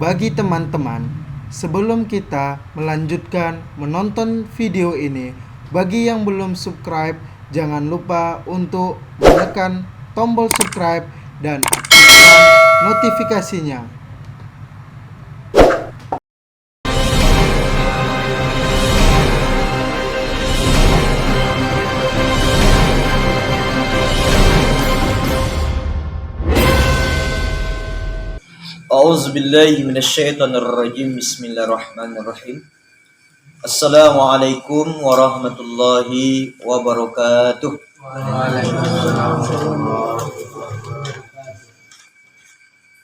bagi teman-teman, sebelum kita melanjutkan menonton video ini, bagi yang belum subscribe, jangan lupa untuk menekan tombol subscribe dan aktifkan notifikasinya. A'udzubillahi minasyaitonirrajim. Bismillahirrahmanirrahim. Assalamualaikum warahmatullahi wabarakatuh.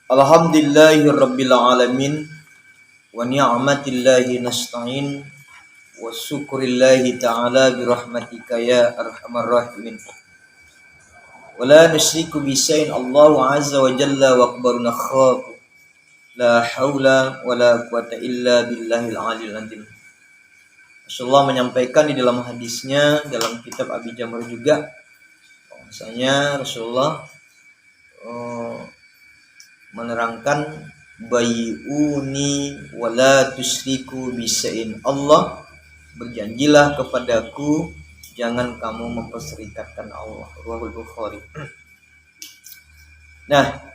Alhamdulillahirabbil alamin wa ni'matillahi nasta'in wa syukrillahi ta'ala bi rahmatika ya arhamar rahimin. Wala nusyriku bi syai'in Allahu azza wa jalla wa akbaruna khafu. La haula wa la quwata illa billahil aliyil azim. Rasulullah menyampaikan di dalam hadisnya dalam kitab Abi Jamr juga bahwasanya Rasulullah menerangkan bai'uni wa la tusyriku bisyai'in. Allah berjanjilah kepadaku jangan kamu memperserikatkan Allah. Riwayat Bukhari. Nah,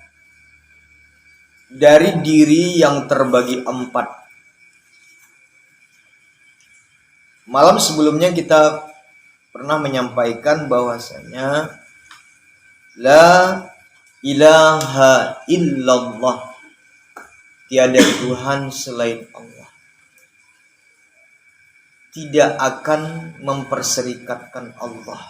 dari diri yang terbagi empat. Malam sebelumnya kita pernah menyampaikan bahwasanya la ilaha illallah, tiada Tuhan selain Allah, tidak akan memperserikatkan Allah.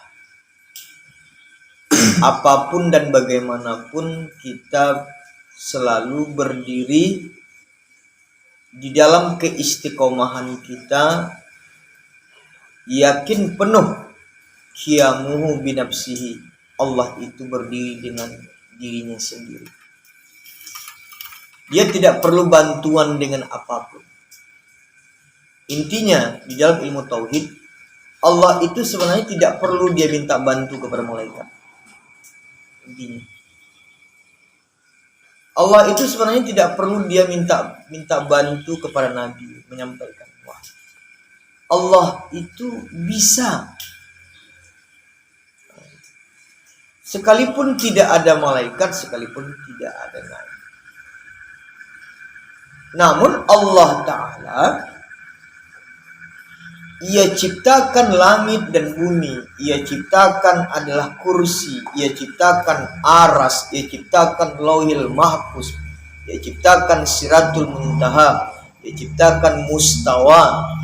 Apapun dan bagaimanapun kita selalu berdiri di dalam keistiqomahan kita, yakin penuh qiyamuhu binafsihi, Allah itu berdiri dengan dirinya sendiri. Dia tidak perlu bantuan dengan apapun. Intinya di dalam ilmu tauhid, Allah itu sebenarnya tidak perlu dia minta bantu kepada malaikat. Intinya Allah itu sebenarnya tidak perlu dia minta bantu kepada Nabi menyampaikan. Wah, Allah itu bisa. Sekalipun tidak ada malaikat, sekalipun tidak ada Nabi. Namun Allah Ta'ala, Ia ciptakan langit dan bumi, Ia ciptakan adalah kursi, Ia ciptakan aras, Ia ciptakan lauhil mahfuz, Ia ciptakan siratul muntaha, Ia ciptakan mustawa,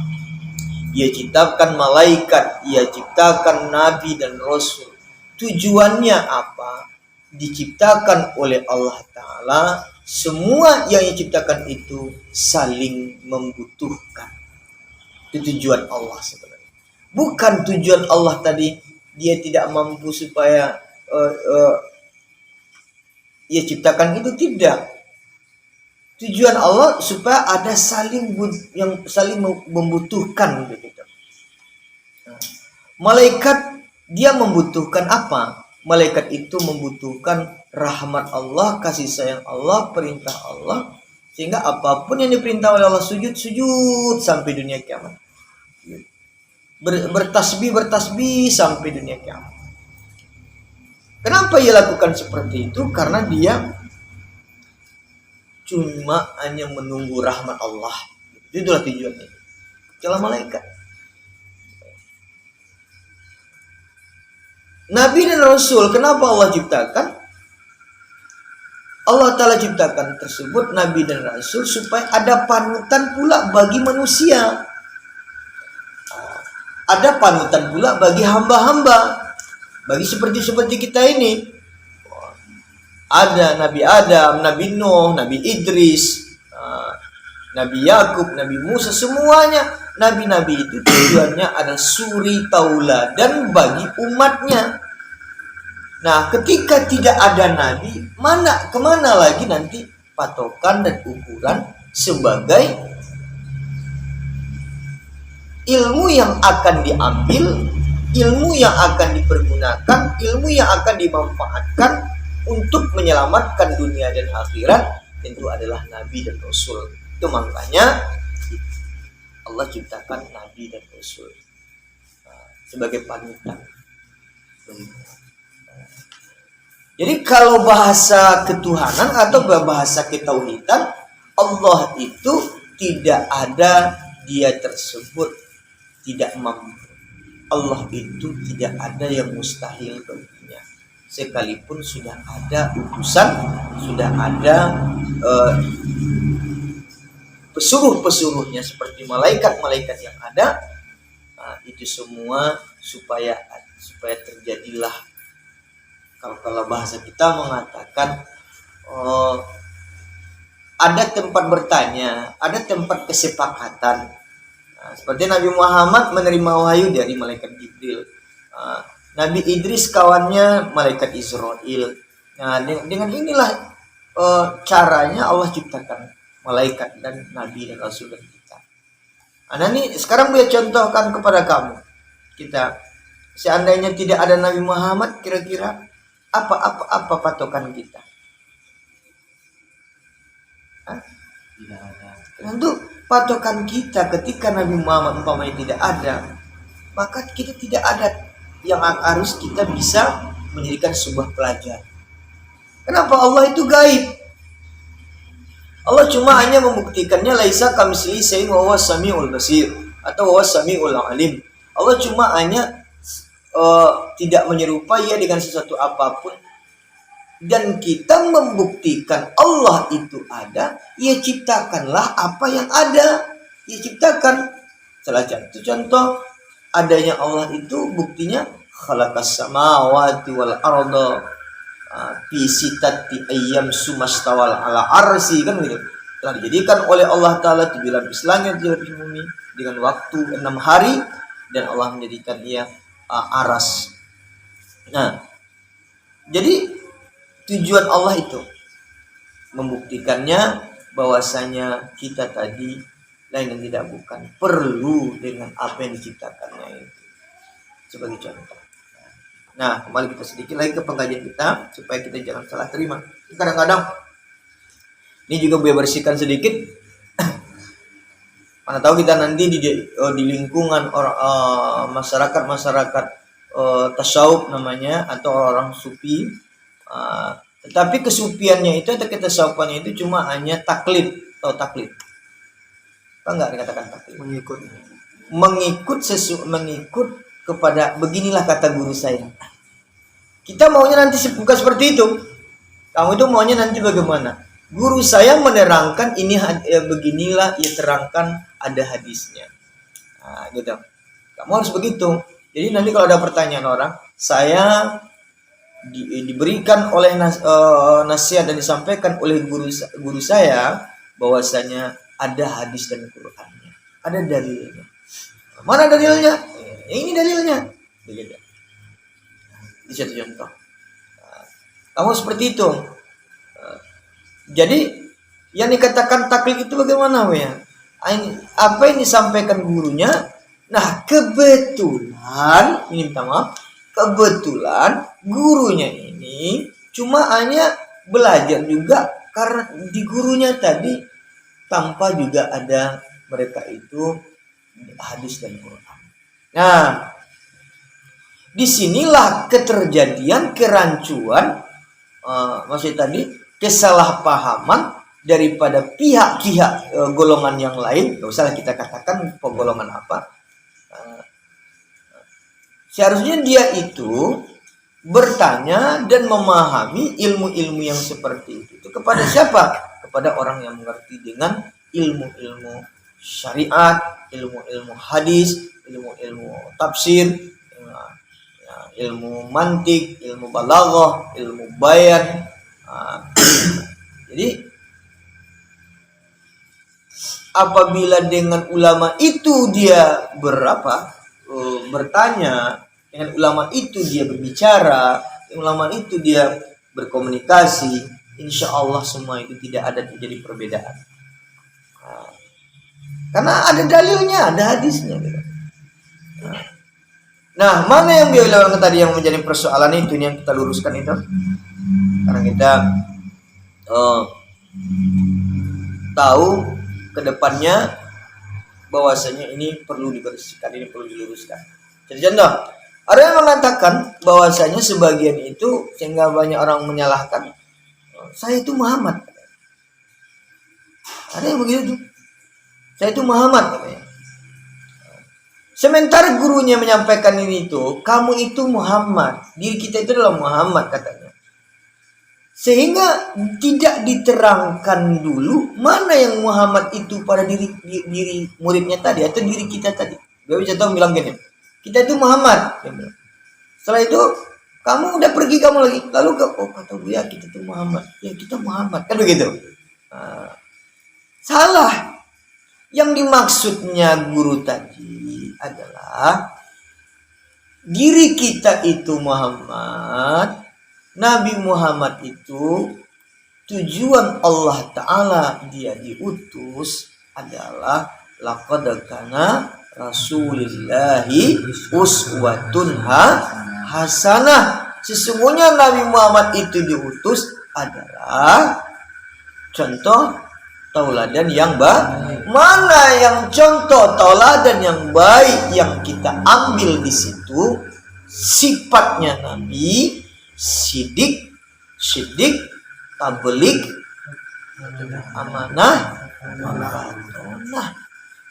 Ia ciptakan malaikat, Ia ciptakan nabi dan rasul. Tujuannya apa? Diciptakan oleh Allah Ta'ala. Semua yang diciptakan itu saling membutuhkan. Itu tujuan Allah sebenarnya. Bukan tujuan Allah tadi dia tidak mampu supaya ia ciptakan itu, tidak. Tujuan Allah supaya ada yang saling membutuhkan gitu. Nah, malaikat dia membutuhkan apa? Malaikat itu membutuhkan rahmat Allah, kasih sayang Allah, perintah Allah, sehingga apapun yang diperintah oleh Allah sujud sampai dunia kiamat. Bertasbih sampai dunia kiamat. Kenapa ia lakukan seperti itu? Karena dia cuma hanya menunggu rahmat Allah. Itulah tujuannya. Itulah malaikat. Nabi dan Rasul, kenapa Allah ciptakan? Allah Ta'ala ciptakan tersebut Nabi dan Rasul supaya ada panutan pula bagi manusia. Ada panutan pula bagi hamba-hamba, bagi seperti kita ini. Ada Nabi Adam, Nabi Nuh, Nabi Idris, Nabi Yakub, Nabi Musa, semuanya nabi-nabi itu tujuannya adalah suri tauladan bagi umatnya. Nah, ketika tidak ada nabi, kemana lagi nanti patokan dan ukuran sebagai ilmu yang akan diambil, ilmu yang akan dipergunakan, ilmu yang akan dimanfaatkan untuk menyelamatkan dunia dan akhirat tentu adalah Nabi dan Rasul. Itu makanya Allah ciptakan Nabi dan Rasul sebagai panutan. Jadi kalau bahasa ketuhanan atau bahasa ketauhidan, Allah itu tidak ada dia tersebut tidak mampu. Allah itu tidak ada yang mustahil baginya. Sekalipun sudah ada utusan, sudah ada pesuruh-pesuruhnya seperti malaikat-malaikat yang ada, itu semua supaya terjadilah, kalau bahasa kita mengatakan ada tempat bertanya, ada tempat kesepakatan. Seperti Nabi Muhammad menerima wahyu dari malaikat Jibril, Nabi Idris kawannya malaikat Israel. Nah, dengan inilah caranya Allah ciptakan malaikat dan Nabi dan Rasul dan kita. Nah, ini sekarang boleh contohkan kepada kamu. Kita seandainya tidak ada Nabi Muhammad, kira-kira apa patokan kita? Tidak ada. Tentu patokan kita ketika Nabi Muhammad umpamanya tidak ada, maka kita tidak ada yang harus kita bisa menjadikan sebuah pelajaran. Kenapa? Allah itu gaib. Allah cuma hanya membuktikannya laisa kamitslihi syai'un wa huwas samiul basir atau huwas samiul alim. Allah cuma hanya tidak menyerupai ya dengan sesuatu apapun. Dan kita membuktikan Allah itu ada, ya ciptakanlah apa yang ada. Ya ciptakan. Salah satu contoh adanya Allah itu buktinya khalaqas samawati wal arda fi sittati ayyam sumastawal ala arsy, kan begitu. Telah dijadikan oleh Allah Ta'ala 7 lapis langit, 7 lapis bumi dengan waktu 6 hari, dan Allah menjadikan ia aras. Nah, jadi tujuan Allah itu membuktikannya bahwasanya kita tadi lain dan tidak bukan, perlu dengan apa yang diciptakannya itu. Sebagai contoh. Nah, kembali kita sedikit lagi ke pengajian kita supaya kita jangan salah terima. Kadang-kadang ini juga boleh bersihkan sedikit. Mana tahu kita nanti di lingkungan masyarakat tasawuf namanya, atau orang sufi. Tetapi kesufiannya itu atau ketasawufannya itu cuma hanya taklid atau taklid. Apa enggak dikatakan taklid? Mengikut kepada beginilah kata guru saya. Kita maunya nanti bukan seperti itu. Kamu itu maunya nanti bagaimana? Guru saya menerangkan ini beginilah, ia terangkan ada hadisnya. Nah, gitu. Kamu harus begitu. Jadi nanti kalau ada pertanyaan orang, saya diberikan oleh nasihat dan disampaikan oleh guru saya bahwasanya ada hadis dan Qur'annya, ada dalilnya. Mana dalilnya? Ini dalilnya. Begitu. Ini satu contoh. Kamu seperti itu. Jadi yang dikatakan taklid itu bagaimana ya? Apa yang disampaikan gurunya? Nah, kebetulan ini minta maaf. Kebetulan gurunya ini cuma hanya belajar juga karena di gurunya tadi tanpa juga ada mereka itu hadis dan Quran. Nah, disinilah keterjadian kerancuan, maksudnya tadi kesalahpahaman daripada pihak-pihak golongan yang lain. Gak usah kita katakan golongan apa. Seharusnya dia itu bertanya dan memahami ilmu-ilmu yang seperti itu kepada siapa? Kepada orang yang mengerti dengan ilmu-ilmu syariat, ilmu-ilmu hadis, ilmu-ilmu tafsir, ilmu mantik, ilmu balaghah, ilmu bayan. Jadi apabila dengan ulama itu dia bertanya, dengan ulama itu dia berbicara, dengan ulama itu dia berkomunikasi, insya Allah semua itu tidak ada terjadi perbedaan. Karena ada dalilnya, ada hadisnya. Nah, mana yang bilang tadi yang menjadi persoalan itu, yang kita luruskan itu? Karena kita tahu ke depannya bahwasanya ini perlu dibersihkan, ini perlu diluruskan. Jadi contoh, ada yang mengatakan bahwasanya sebagian itu sehingga banyak orang menyalahkan, saya itu Muhammad. Ada yang begitu tuh. Saya itu Muhammad katanya. Sementara gurunya menyampaikan ini itu, kamu itu Muhammad, diri kita itu adalah Muhammad katanya. Sehingga tidak diterangkan dulu mana yang Muhammad itu pada diri muridnya tadi atau diri kita tadi. Dia contoh bilang gini, kita itu Muhammad. Setelah itu kamu udah pergi kamu lagi, lalu kata dia kita itu Muhammad, ya kita Muhammad kan begitu. Salah. Yang dimaksudnya guru tadi adalah diri kita itu Muhammad, Nabi Muhammad itu tujuan Allah Ta'ala dia diutus adalah laqad kana rasulillahi uswatun hasanah. Sesungguhnya Nabi Muhammad itu diutus adalah contoh tauladan yang baik. Mana yang contoh tauladan yang baik yang kita ambil di situ? Sifatnya Nabi, sidik, tabligh, amanah. Nah,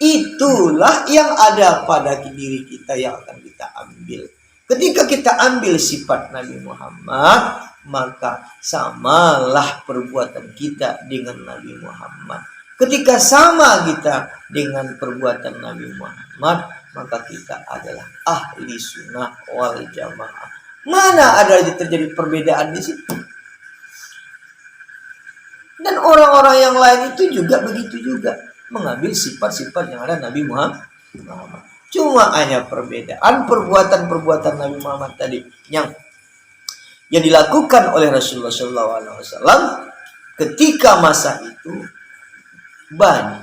itulah yang ada pada diri kita yang akan kita ambil. Ketika kita ambil sifat Nabi Muhammad, maka samalah perbuatan kita dengan Nabi Muhammad. Ketika sama kita dengan perbuatan Nabi Muhammad, maka kita adalah ahli sunnah wal jamaah. Mana ada terjadi perbedaan di situ? Dan orang-orang yang lain itu juga begitu juga, mengambil sifat-sifat yang ada Nabi Muhammad. Cuma hanya perbedaan perbuatan-perbuatan Nabi Muhammad tadi yang dilakukan oleh Rasulullah SAW ketika masa itu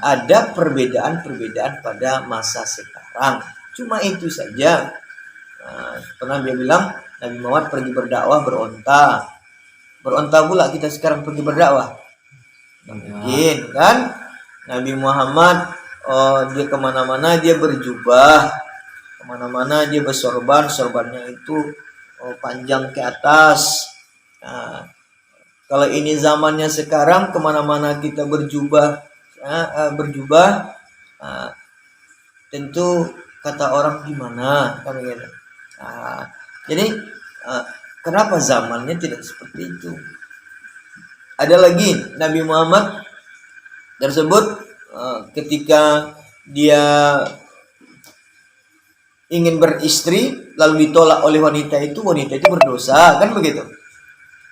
ada perbedaan-perbedaan pada masa sekarang. Cuma itu saja. Pernah dia bilang Nabi Muhammad pergi berdakwah beronta pula kita sekarang pergi berdakwah. Mungkin kan Nabi Muhammad dia kemana-mana dia berjubah, kemana-mana dia sorbannya itu panjang ke atas. Kalau ini zamannya sekarang kemana-mana kita berjubah, tentu kata orang gimana kan gitu. Jadi kenapa zamannya tidak seperti itu? Ada lagi Nabi Muhammad tersebut ketika dia ingin beristri lalu ditolak oleh wanita itu berdosa kan begitu.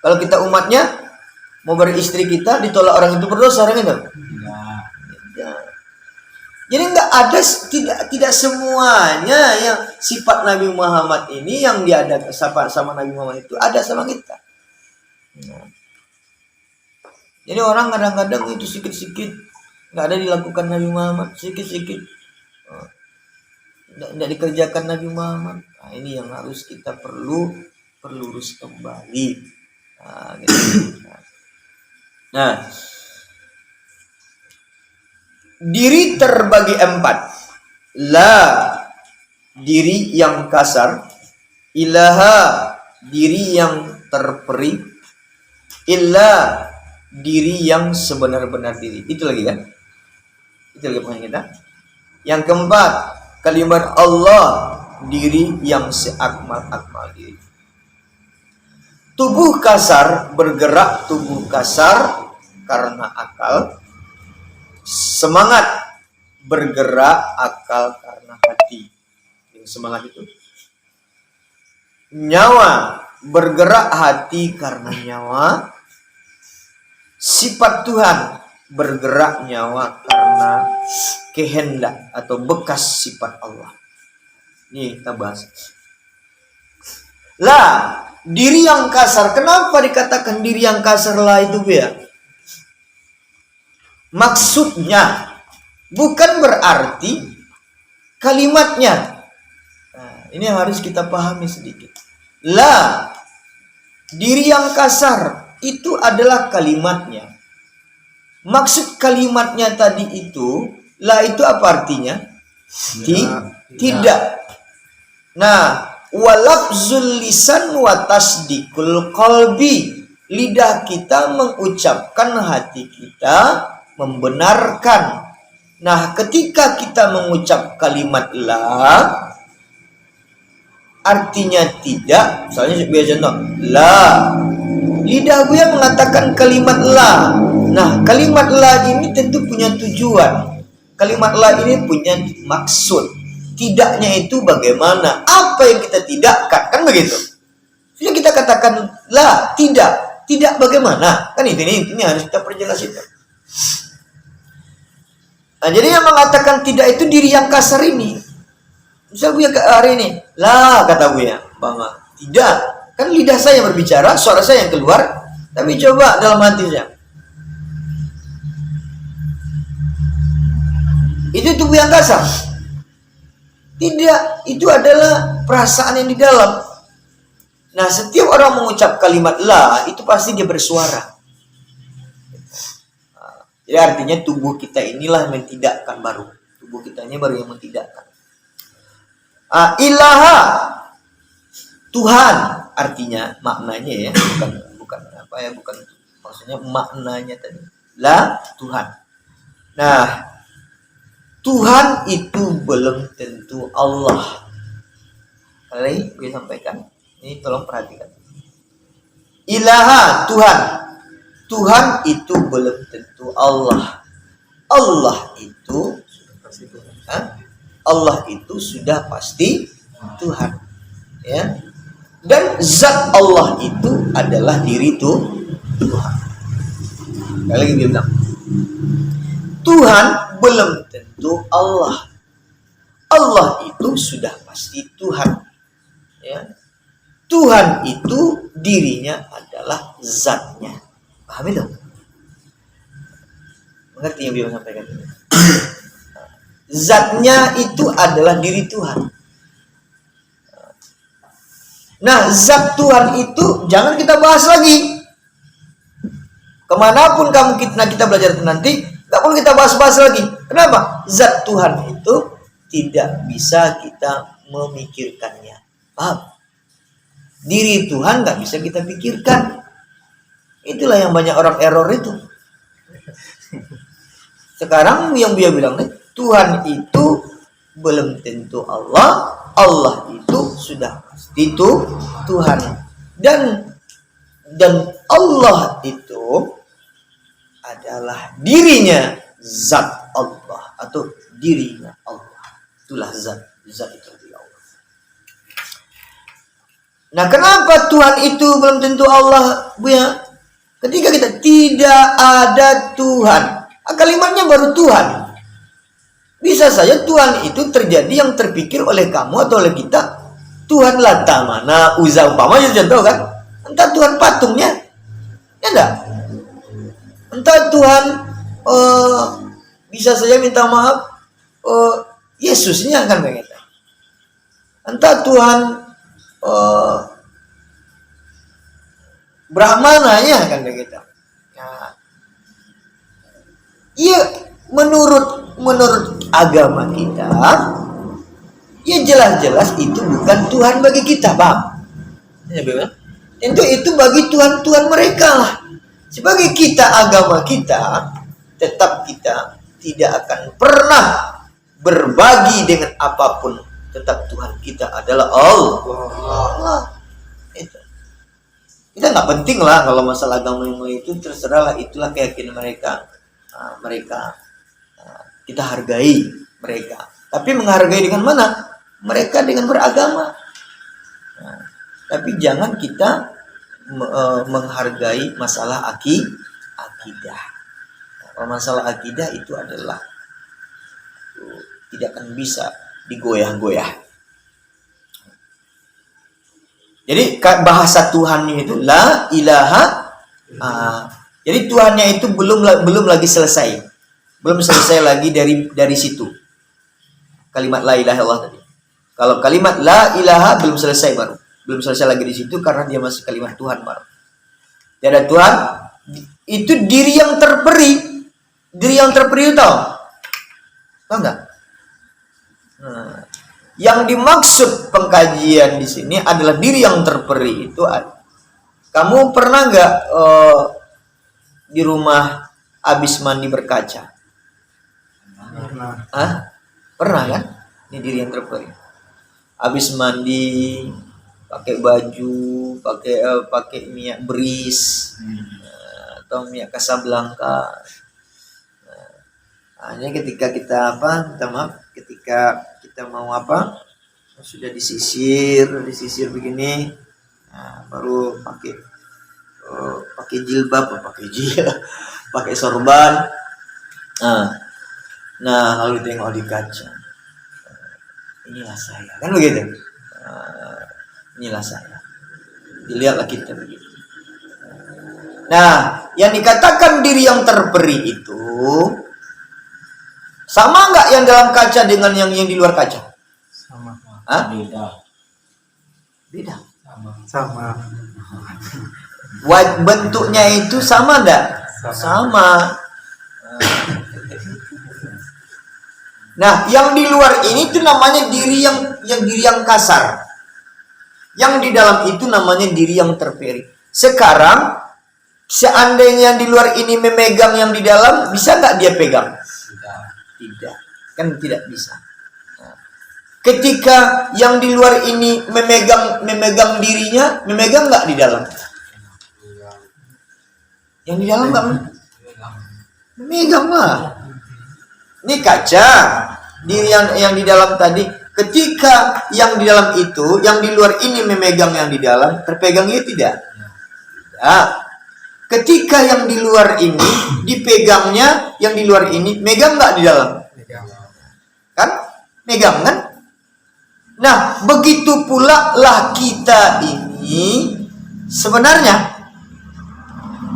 Kalau kita umatnya mau beristri kita ditolak orang itu berdosa kan itu? Ya. Jadi enggak ada tidak semuanya yang sifat Nabi Muhammad ini yang dia ada sama Nabi Muhammad itu ada sama kita. Nah. Jadi orang kadang-kadang itu sedikit-sedikit enggak ada dilakukan Nabi Muhammad, sedikit-sedikit tidak dikerjakan Nabi Muhammad. Nah, ini yang harus kita perlu lurus kembali. Gitu. Nah, diri terbagi 4. La, diri yang kasar. Ilaha, diri yang terperi. Illa, diri yang sebenar-benar diri. Itu lagi kan? Itu lagi poin kita. Yang keempat, kalimat Allah, diri yang seakmal-akmal diri. Tubuh kasar bergerak tubuh kasar karena akal. Semangat bergerak akal karena hati. Yang semangat itu. Nyawa bergerak hati karena nyawa. Sifat Tuhan bergerak nyawa karena kehendak atau bekas sifat Allah. Ini kita bahas. Lah, diri yang kasar. Kenapa dikatakan diri yang kasar lah itu ya? Maksudnya bukan berarti kalimatnya. Nah, ini harus kita pahami sedikit. Lah, diri yang kasar itu adalah kalimatnya. Maksud kalimatnya tadi itu, la itu apa artinya? Tidak. Nah, walafzul lisan wa tasdikul qalbi. Lidah kita mengucapkan, hati kita membenarkan. Nah, ketika kita mengucap kalimat la, artinya tidak. Misalnya biasa contoh, la. Lidah gue mengatakan kalimat la. Nah, kalimat la ini tentu punya tujuan. Kalimat la ini punya maksud. Tidaknya itu bagaimana? Apa yang kita tidakkan? Kan begitu. Jadi kita katakan la, tidak. Tidak bagaimana? Kan ini harus kita perjelas itu. Nah, jadi yang mengatakan tidak itu diri yang kasar ini. Misal Buya hari ini, lah kata Buya, Bama, tidak. Kan lidah saya yang berbicara, suara saya yang keluar. Tapi coba dalam hatinya. Itu tubuh yang kasar. Tidak, itu adalah perasaan yang di dalam. Nah, setiap orang mengucap kalimat la, itu pasti dia bersuara. Jadi artinya tubuh kita inilah yang mentidakkan baru. Tubuh kita ini baru yang mentidakkan. Ilaha, Tuhan artinya, maknanya ya, bukan apa ya, bukan maksudnya maknanya tadi. La, Tuhan. Nah, Tuhan itu belum tentu Allah. Kali gue sampaikan. Ini tolong perhatikan. Ilaha, Tuhan. Tuhan itu belum tentu Allah. Allah itu Allah itu sudah pasti Tuhan. Ya. Dan zat Allah itu adalah diri itu Tuhan. Sekali lagi dia bilang, Tuhan belum tentu Allah. Allah itu sudah pasti Tuhan. Ya. Tuhan itu dirinya adalah zatnya. Pahami dong? Mengerti yang beliau sampaikan? Zatnya itu adalah diri Tuhan. Nah, zat Tuhan itu jangan kita bahas lagi. Kemanapun kita belajar nanti, gak perlu kita bahas-bahas lagi. Kenapa? Zat Tuhan itu tidak bisa kita memikirkannya. Paham? Diri Tuhan gak bisa kita pikirkan. Itulah yang banyak orang error itu. Sekarang yang dia bilang nih, Tuhan itu belum tentu Allah. Allah itu sudah pasti itu Tuhan. Dan Allah itu adalah dirinya zat Allah atau dirinya Allah. Itulah zat itu Allah. Nah, kenapa Tuhan itu belum tentu Allah, Buya? Ketika kita tidak ada Tuhan, kalimatnya baru Tuhan. Bisa saja Tuhan itu terjadi yang terpikir oleh kamu atau oleh kita. Tuhan Lata mana Uzza umpamanya contoh kan. Entah Tuhan patungnya, ya enggak? Entah Tuhan bisa saja minta maaf Yesusnya kan begitu. Entah Tuhan Brahmananya kan begitu. Nah, iya, menurut agama kita, ya jelas-jelas itu bukan Tuhan bagi kita, Bang. Ya, itu bagi Tuhan mereka lah. Sebagai kita, agama kita, tetap kita tidak akan pernah berbagi dengan apapun. Tetap Tuhan kita adalah Allah. Itu. Kita nggak penting lah kalau masalah agama itu, terserahlah, itulah keyakinan mereka. Kita hargai mereka. Tapi menghargai dengan mana? Mereka dengan beragama. Nah, tapi jangan kita menghargai masalah akidah. Kalau masalah akidah itu adalah tidak akan bisa digoyah-goyah. Jadi bahasa Tuhannya itu la ilaha. Jadi Tuhannya itu belum lagi selesai. Belum selesai lagi dari situ. Kalimat la ilaha illallah tadi. Kalau kalimat la ilaha belum selesai baru. Belum selesai lagi di situ karena dia masih kalimat Tuhan baru. Tiada Tuhan itu diri yang terperi. Diri yang terperi tahu? Tahu nggak? Nah, yang dimaksud pengkajian di sini adalah diri yang terperi itu. Kamu pernah nggak di rumah habis mandi berkaca? Pernah kan? Ini diri yang terperi. Habis mandi, pakai baju, pakai minyak beris, atau minyak Casablanca. Hanya ketika kita ketika kita mau sudah disisir begini, baru pakai jilbab, pakai sorban. Nah, lalu tengok di kaca. Inilah saya, kan begitu. Inilah saya. Dilihatlah kita begitu. Nah, yang dikatakan diri yang terperi itu sama nggak yang dalam kaca dengan yang di luar kaca? Sama. Beda. Sama. Bentuknya itu sama enggak? Sama. Nah, yang di luar ini itu namanya diri yang kasar. Yang di dalam itu namanya diri yang terperi. Sekarang, seandainya yang di luar ini memegang yang di dalam, bisa nggak dia pegang? Tidak, kan tidak bisa. Nah, ketika yang di luar ini memegang dirinya, memegang nggak di dalam? Yang di dalam nggak memegang lah. Ini kaca, diri yang di dalam tadi. Ketika yang di dalam itu, yang di luar ini memegang yang di dalam, terpegangnya tidak? Tidak. Ketika yang di luar ini dipegangnya, yang di luar ini megang nggak di dalam? Kan? Megang kan? Nah, begitu pula lah kita ini sebenarnya.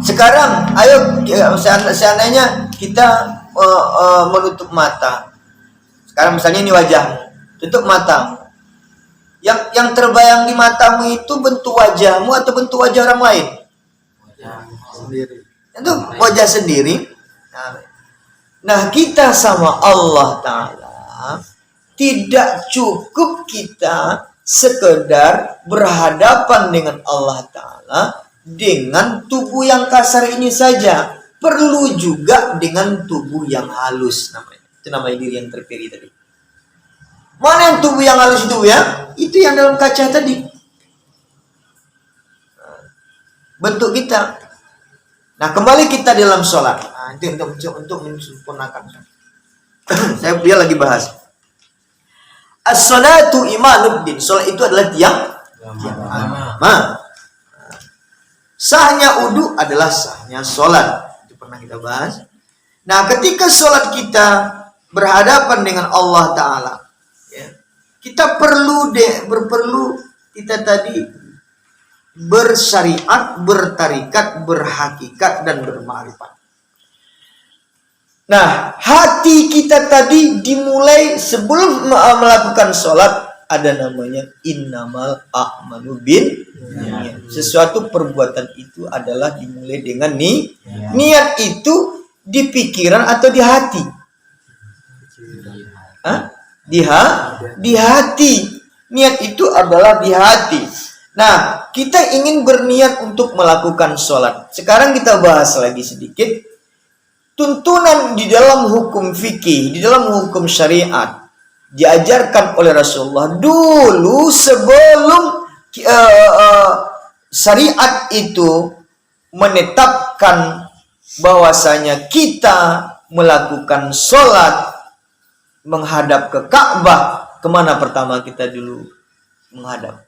Sekarang, ayo seandainya kita menutup mata. Sekarang misalnya ini wajahmu, tutup matamu. Yang terbayang di matamu itu bentuk wajahmu atau bentuk wajah orang lain? Sendiri. Itu wajah sendiri. Nah, kita sama Allah Ta'ala tidak cukup kita sekedar berhadapan dengan Allah Ta'ala dengan tubuh yang kasar ini saja. Perlu juga dengan tubuh yang halus namanya. Itu namanya diri yang terperi tadi. Mana yang tubuh yang halus itu ya? Itu yang dalam kaca tadi. Bentuk kita. Nah, kembali kita dalam sholat. Nah, itu untuk menyempurnakan. Dia lagi bahas. As-salatu imanuddin. Sholat itu adalah tiang agama. Sahnya wudu adalah sahnya sholat. Itu pernah kita bahas. Nah, ketika sholat kita berhadapan dengan Allah Ta'ala, ya, kita perlu kita tadi bersyariat, bertarikat, berhakikat, dan berma'rifat. Nah, hati kita tadi dimulai sebelum melakukan sholat, ada namanya innamal a'malu bin niat. Sesuatu perbuatan itu adalah dimulai dengan niat itu di pikiran atau di hati? Di hati. Niat itu adalah di hati. Nah, kita ingin berniat untuk melakukan sholat. Sekarang kita bahas lagi sedikit. Tuntunan di dalam hukum fikih, di dalam hukum syariat, diajarkan oleh Rasulullah dulu sebelum syariat itu menetapkan bahwasanya kita melakukan sholat menghadap ke Ka'bah. Kemana pertama kita dulu menghadap?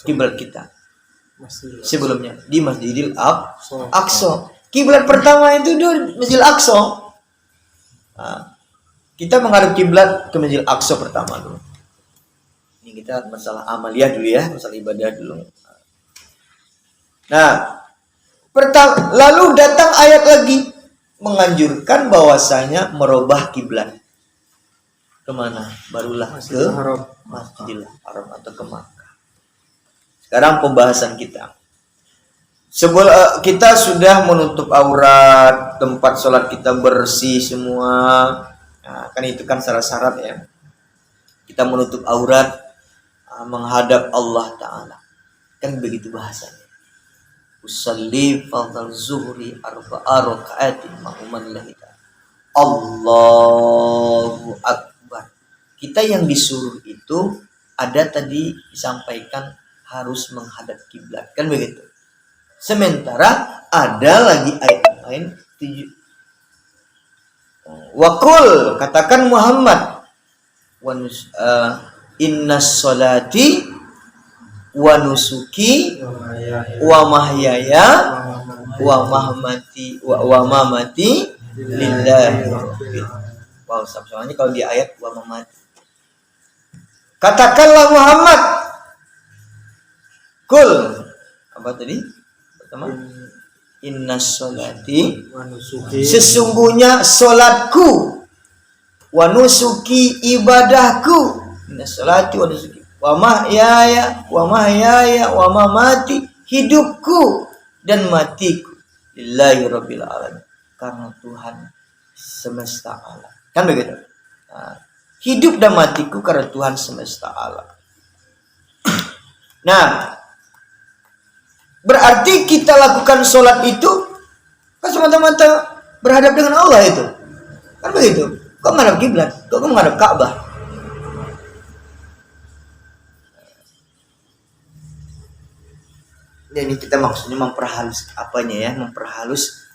Kiblat kita sebelumnya di Masjidil Aqsa. Kiblat pertama itu di Masjidil Aqsa. Kita menghadap kiblat ke Masjidil Aqsa pertama dulu. Ini kita masalah amaliyah dulu ya, masalah ibadah dulu. Nah, lalu datang ayat lagi menganjurkan bahwasanya merubah kiblat. Kemana? Barulah ke Masjidil Haram atau ke Makkah. Sekarang pembahasan kita. Kita sudah menutup aurat, tempat sholat kita bersih semua. Nah, kan itu kan syarat-syarat ya. Kita menutup aurat, menghadap Allah Ta'ala. Kan begitu bahasanya. Usalli fardal zuhri arba'a raka'atin ma'uman lillahi ta'ala. Allahu Akbar. Kita yang disuruh itu ada tadi disampaikan harus menghadap kiblat. Kan begitu. Sementara ada lagi ayat lain Wakul, katakan Muhammad inna sholati wa nusuki wa mahyaya wa mamati lillahi rabbil. Wow, sebenarnya kalau di ayat wa mamati. Katakanlah Muhammad. Kul. Apa tadi? Pertama, inna sholati, sesungguhnya solatku, wa nusuki, ibadahku, inna sholati wa nusuki, wa mahyaya wa mamati, hidupku dan matiku, lillahi rabbil alamin, karena Tuhan semesta alam. Kan begitu? Nah, hidup dan matiku karena Tuhan semesta alam. Nah, berarti kita lakukan sholat itu kan semata-mata berhadap dengan Allah itu. Kan begitu. Kok menghadap kiblat? Kok menghadap Ka'bah? Dan ini kita maksudnya memperhalus apanya ya? Memperhalus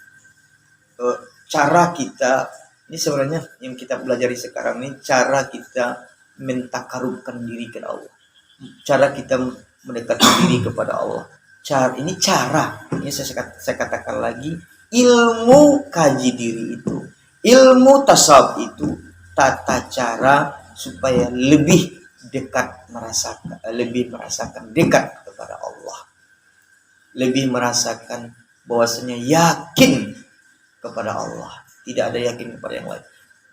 cara kita. Ini sebenarnya yang kita pelajari sekarang ini, cara kita mentakarubkan diri kepada Allah. Cara kita mendekatkan diri kepada Allah. Ini saya katakan lagi, ilmu kaji diri itu, ilmu tasawuf itu tata cara supaya lebih merasakan dekat kepada Allah, lebih merasakan bahwasanya yakin kepada Allah, tidak ada yakin kepada yang lain.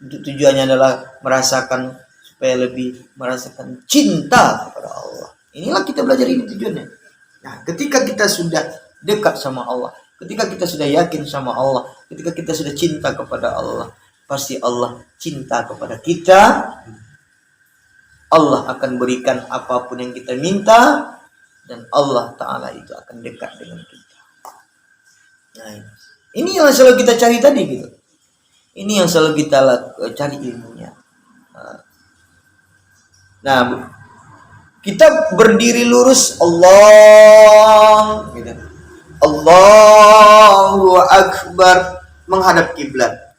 Tujuannya adalah merasakan supaya lebih merasakan cinta kepada Allah. Inilah kita belajar ini tujuannya. Nah, ketika kita sudah dekat sama Allah, ketika kita sudah yakin sama Allah, ketika kita sudah cinta kepada Allah, pasti Allah cinta kepada kita. Allah akan berikan apapun yang kita minta, dan Allah Ta'ala itu akan dekat dengan kita. Nah, ini yang selalu kita cari tadi gitu. Ini yang selalu kita cari ilmunya. Nah, kita berdiri lurus, Allah gitu. Allahu Akbar, menghadap kiblat.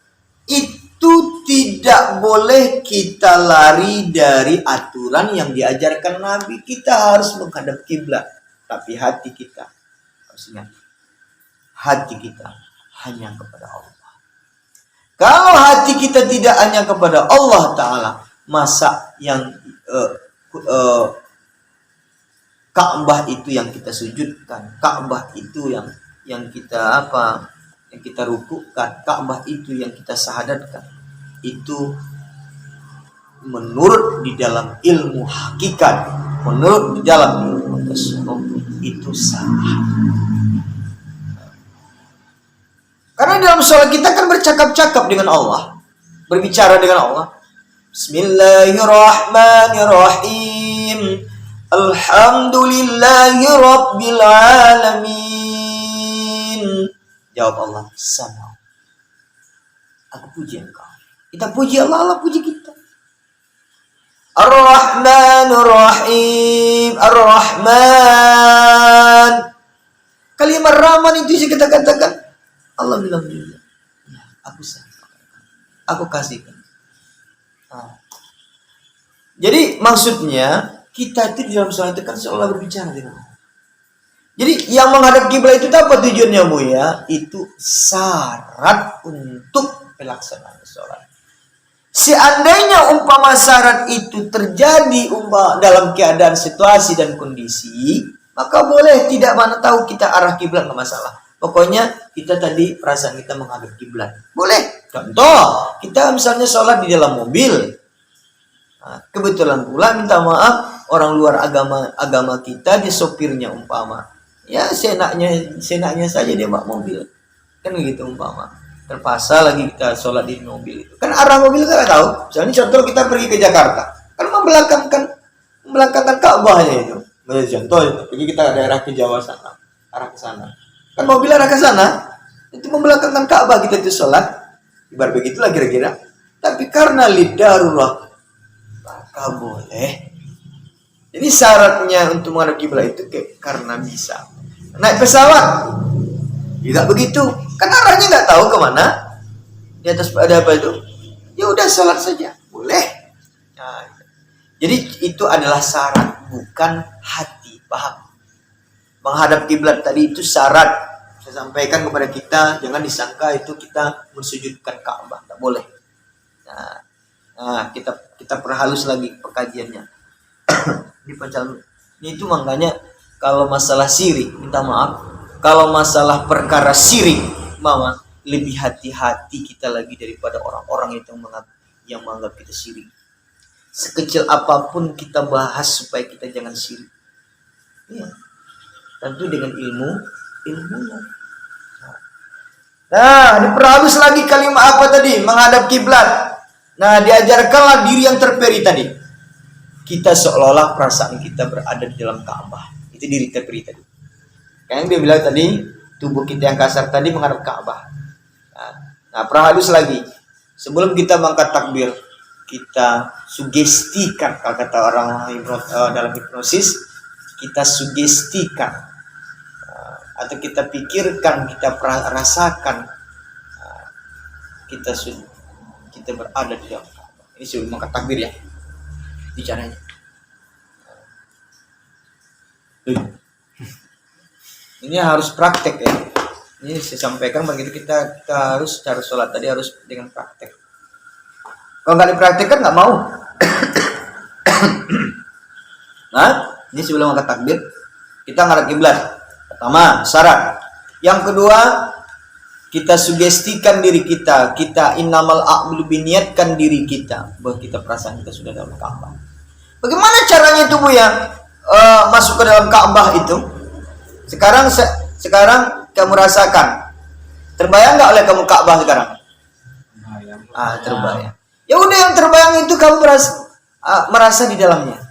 Itu tidak boleh kita lari dari aturan yang diajarkan Nabi. Kita harus menghadap kiblat, tapi hati kita harus ingat, hati kita hanya kepada Allah. Kalau hati kita tidak hanya kepada Allah Ta'ala, masa yang Ka'bah itu yang kita sujudkan, Ka'bah itu yang kita yang kita rukukan, Ka'bah itu yang kita syahadatkan, itu menurut di dalam ilmu hakikat, menurut di dalam ilmu tasawuf itu salah. Karena dalam sholat kita kan bercakap-cakap dengan Allah, berbicara dengan Allah. Bismillahirrahmanirrahim. Alhamdulillahi Rabbil Alamin. Jawab Allah, sama. Aku puji engkau. Kita puji Allah, Allah puji kita. Ar-Rahmanir-Rahim. Ar-Rahman. Kalimat Rahman itu kita katakan. Allah bilang juga, ya, aku sayang, aku kasihkan. Nah. Jadi maksudnya kita itu di dalam sholat itu kan seolah berbicara dengan Allah. Jadi yang menghadap kiblat itu apa tujuannya Bu ya? Itu syarat untuk pelaksanaan sholat. Seandainya umpama syarat itu terjadi dalam keadaan situasi dan kondisi, maka boleh tidak mana tahu kita arah kiblat, nggak masalah. Pokoknya kita tadi perasaan kita menghadap kiblat. Boleh. Contoh, kita misalnya sholat di dalam mobil. Nah, kebetulan pula minta maaf orang luar agama kita, dia sopirnya umpama. Ya senaknya saja dia bawa mobil. Kan begitu umpama. Terpaksa lagi kita sholat di mobil itu. Kan arah mobil kita nggak tahu. Misalnya contoh kita pergi ke Jakarta. Kan membelakangkan Ka'bahnya itu. Contoh, pergi kita ke daerah ke Jawa sana, arah ke sana. Kan mobil arah ke sana, itu membelakangkan Ka'bah kita itu sholat. Ibarat begitulah kira-kira. Tapi karena lidarullah, maka boleh. Jadi syaratnya untuk menghadap kiblat itu karena bisa. Naik pesawat juga begitu. Kan arahnya nggak tahu kemana. Di atas ada apa itu? Ya udah sholat saja, boleh. Nah, jadi itu adalah syarat, bukan hati. Paham? Menghadap kiblat tadi itu syarat. Saya sampaikan kepada kita, jangan disangka itu kita mensujudkan Ka'bah, tak boleh. Nah, kita perhalus lagi pengkajiannya. Ini itu makanya kalau masalah syirik, minta maaf, kalau masalah perkara syirik, mama lebih hati-hati kita lagi daripada orang-orang yang menganggap kita syirik. Sekecil apapun kita bahas supaya kita jangan syirik. Ya. Tentu dengan ilmunya. Nah, diperhalus lagi kalimat apa tadi? Menghadap kiblat. Nah, diajarkanlah diri yang terperi tadi. Kita seolah-olah perasaan kita berada di dalam Ka'bah. Itu diri terperi tadi. Kayak yang dia bilang tadi, tubuh kita yang kasar tadi menghadap Ka'bah. Nah, perhalus lagi. Sebelum kita mengangkat takbir, kita sugestikan, kalau kata orang dalam hipnosis, kita sugestikan atau kita pikirkan, kita rasakan kita berada di dalam Ka'bah. Ini sebelum mengangkat takbir ya bicaranya. Ini harus praktek ya. Ini saya sampaikan begitu kita harus cara sholat tadi harus dengan praktek. Kalau nggak dipraktekkan nggak mau. Nah, ini sebelum angkat takbir kita ngadep kiblat. Pertama syarat. Yang kedua kita sugestikan diri kita innamal a'malu biniatkan diri kita bahwa kita perasaan kita sudah dalam Ka'bah. Bagaimana caranya itu Bu ya masuk ke dalam Ka'bah itu? Sekarang kamu rasakan. Terbayang nggak oleh kamu Ka'bah sekarang? Terbayang. Ya udah yang terbayang itu kamu merasa di dalamnya.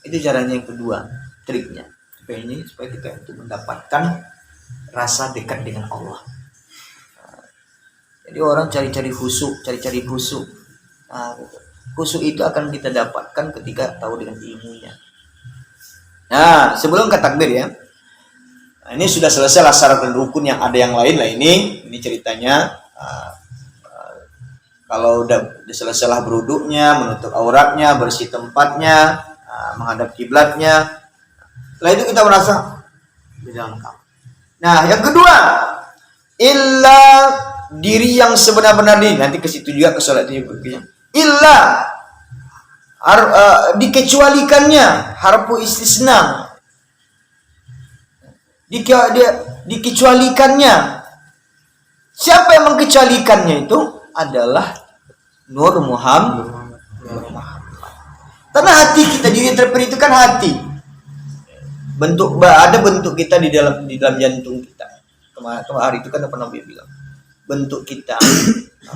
Itu caranya yang kedua, triknya. Supaya kita itu mendapatkan rasa dekat dengan Allah. Jadi orang cari-cari khusyuk. Khusyuk itu akan kita dapatkan ketika tahu dengan ilmunya. Nah, sebelum ke takbir ya. Nah, ini sudah selesai lah syarat dan rukun, yang ada yang lain lah ini ceritanya. Kalau udah selesai lah berwuduknya, menutup auratnya, bersih tempatnya, menghadap kiblatnya. Setelah itu kita merasa di dalam Ka'bah. Nah, yang kedua, illa diri yang sebenar-benar diri. Nanti ke situ juga ke salat ini berikutnya. Illa dikecualikannya, harfu istisna. Dikecualikannya. Siapa yang mengecualikannya itu adalah Nur Muhammad. Karena hati kita, diri yang terperi itu kan hati. Ada bentuk kita di dalam jantung kita. Kemarin itu kan pernah bilang bentuk kita,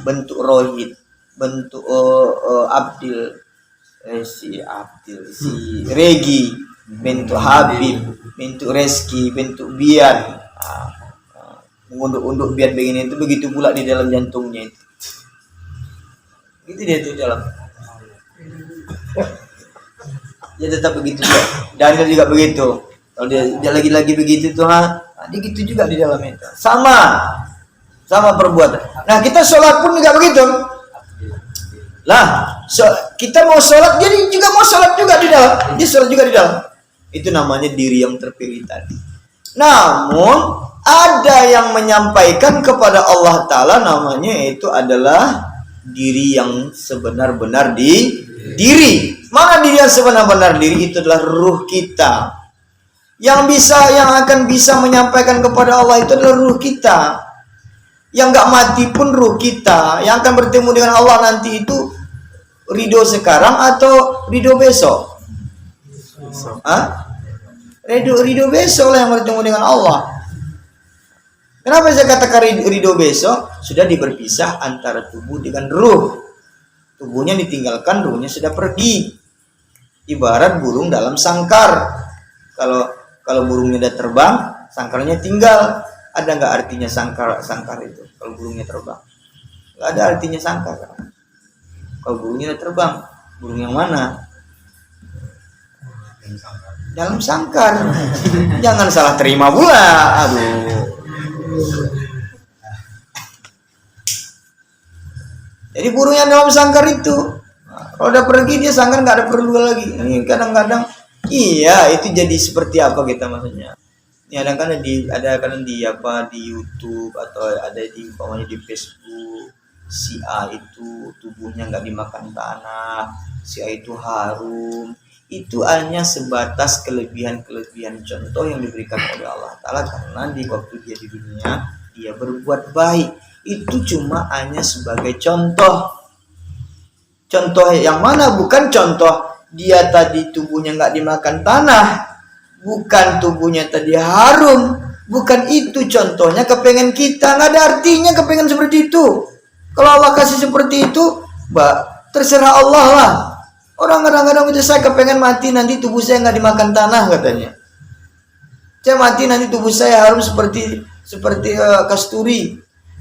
bentuk Rohid, bentuk Abdil, si Regi, bentuk Habib, bentuk Reski, bentuk Bian, mengunduk-unduk Bian begini itu, begitu pula di dalam jantungnya itu. Gitu dia tuh dalam. Dia tetap begitu juga. Daniel juga begitu. Kalau dia lagi-lagi begitu tuh, dia gitu juga di dalam itu. Sama perbuatan. Nah, kita sholat pun juga begitu. Lah, kita mau sholat, dia juga mau sholat juga di dalam. Dia sholat juga di dalam. Itu namanya diri yang terpilih tadi. Namun ada yang menyampaikan kepada Allah Ta'ala, namanya itu adalah diri yang sebenar-benar diri. Mana diri yang sebenar-benar diri? Itu adalah ruh kita. Yang akan bisa menyampaikan kepada Allah itu adalah ruh kita. Yang gak mati pun ruh kita. Yang akan bertemu dengan Allah nanti itu ridho sekarang atau ridho besok? Ridho besok lah yang bertemu dengan Allah. Kenapa saya katakan ridho besok? Sudah diberpisah antara tubuh dengan ruh. Tubuhnya ditinggalkan, ruhnya sudah pergi. Ibarat burung dalam sangkar. Kalau burungnya udah terbang, sangkarnya tinggal. Ada nggak artinya sangkar itu? Kalau burungnya terbang, nggak ada artinya sangkar. Kalau burungnya udah terbang, burung yang mana? Dalam sangkar. Jangan salah terima pula. Aduh. Jadi burung yang dalam sangkar itu, kalau udah pergi dia sangkar nggak ada perlu lagi. Ini kadang-kadang, iya itu jadi seperti apa kita maksudnya? Ini kadang-kadang di YouTube atau ada di umpamanya di Facebook, si A itu tubuhnya nggak dimakan tanah, si A itu harum. Itu hanya sebatas kelebihan-kelebihan contoh yang diberikan oleh Allah Ta'ala karena di waktu dia di dunia dia berbuat baik. Itu cuma hanya sebagai contoh yang mana, bukan contoh dia tadi tubuhnya nggak dimakan tanah, bukan tubuhnya tadi harum, bukan itu contohnya. Kepengen kita, nggak ada artinya kepengen seperti itu. Kalau Allah kasih seperti itu, terserah Allah lah. Orang kadang-kadang itu, saya kepengen mati nanti tubuh saya nggak dimakan tanah katanya. Saya mati nanti tubuh saya harum seperti kasturi.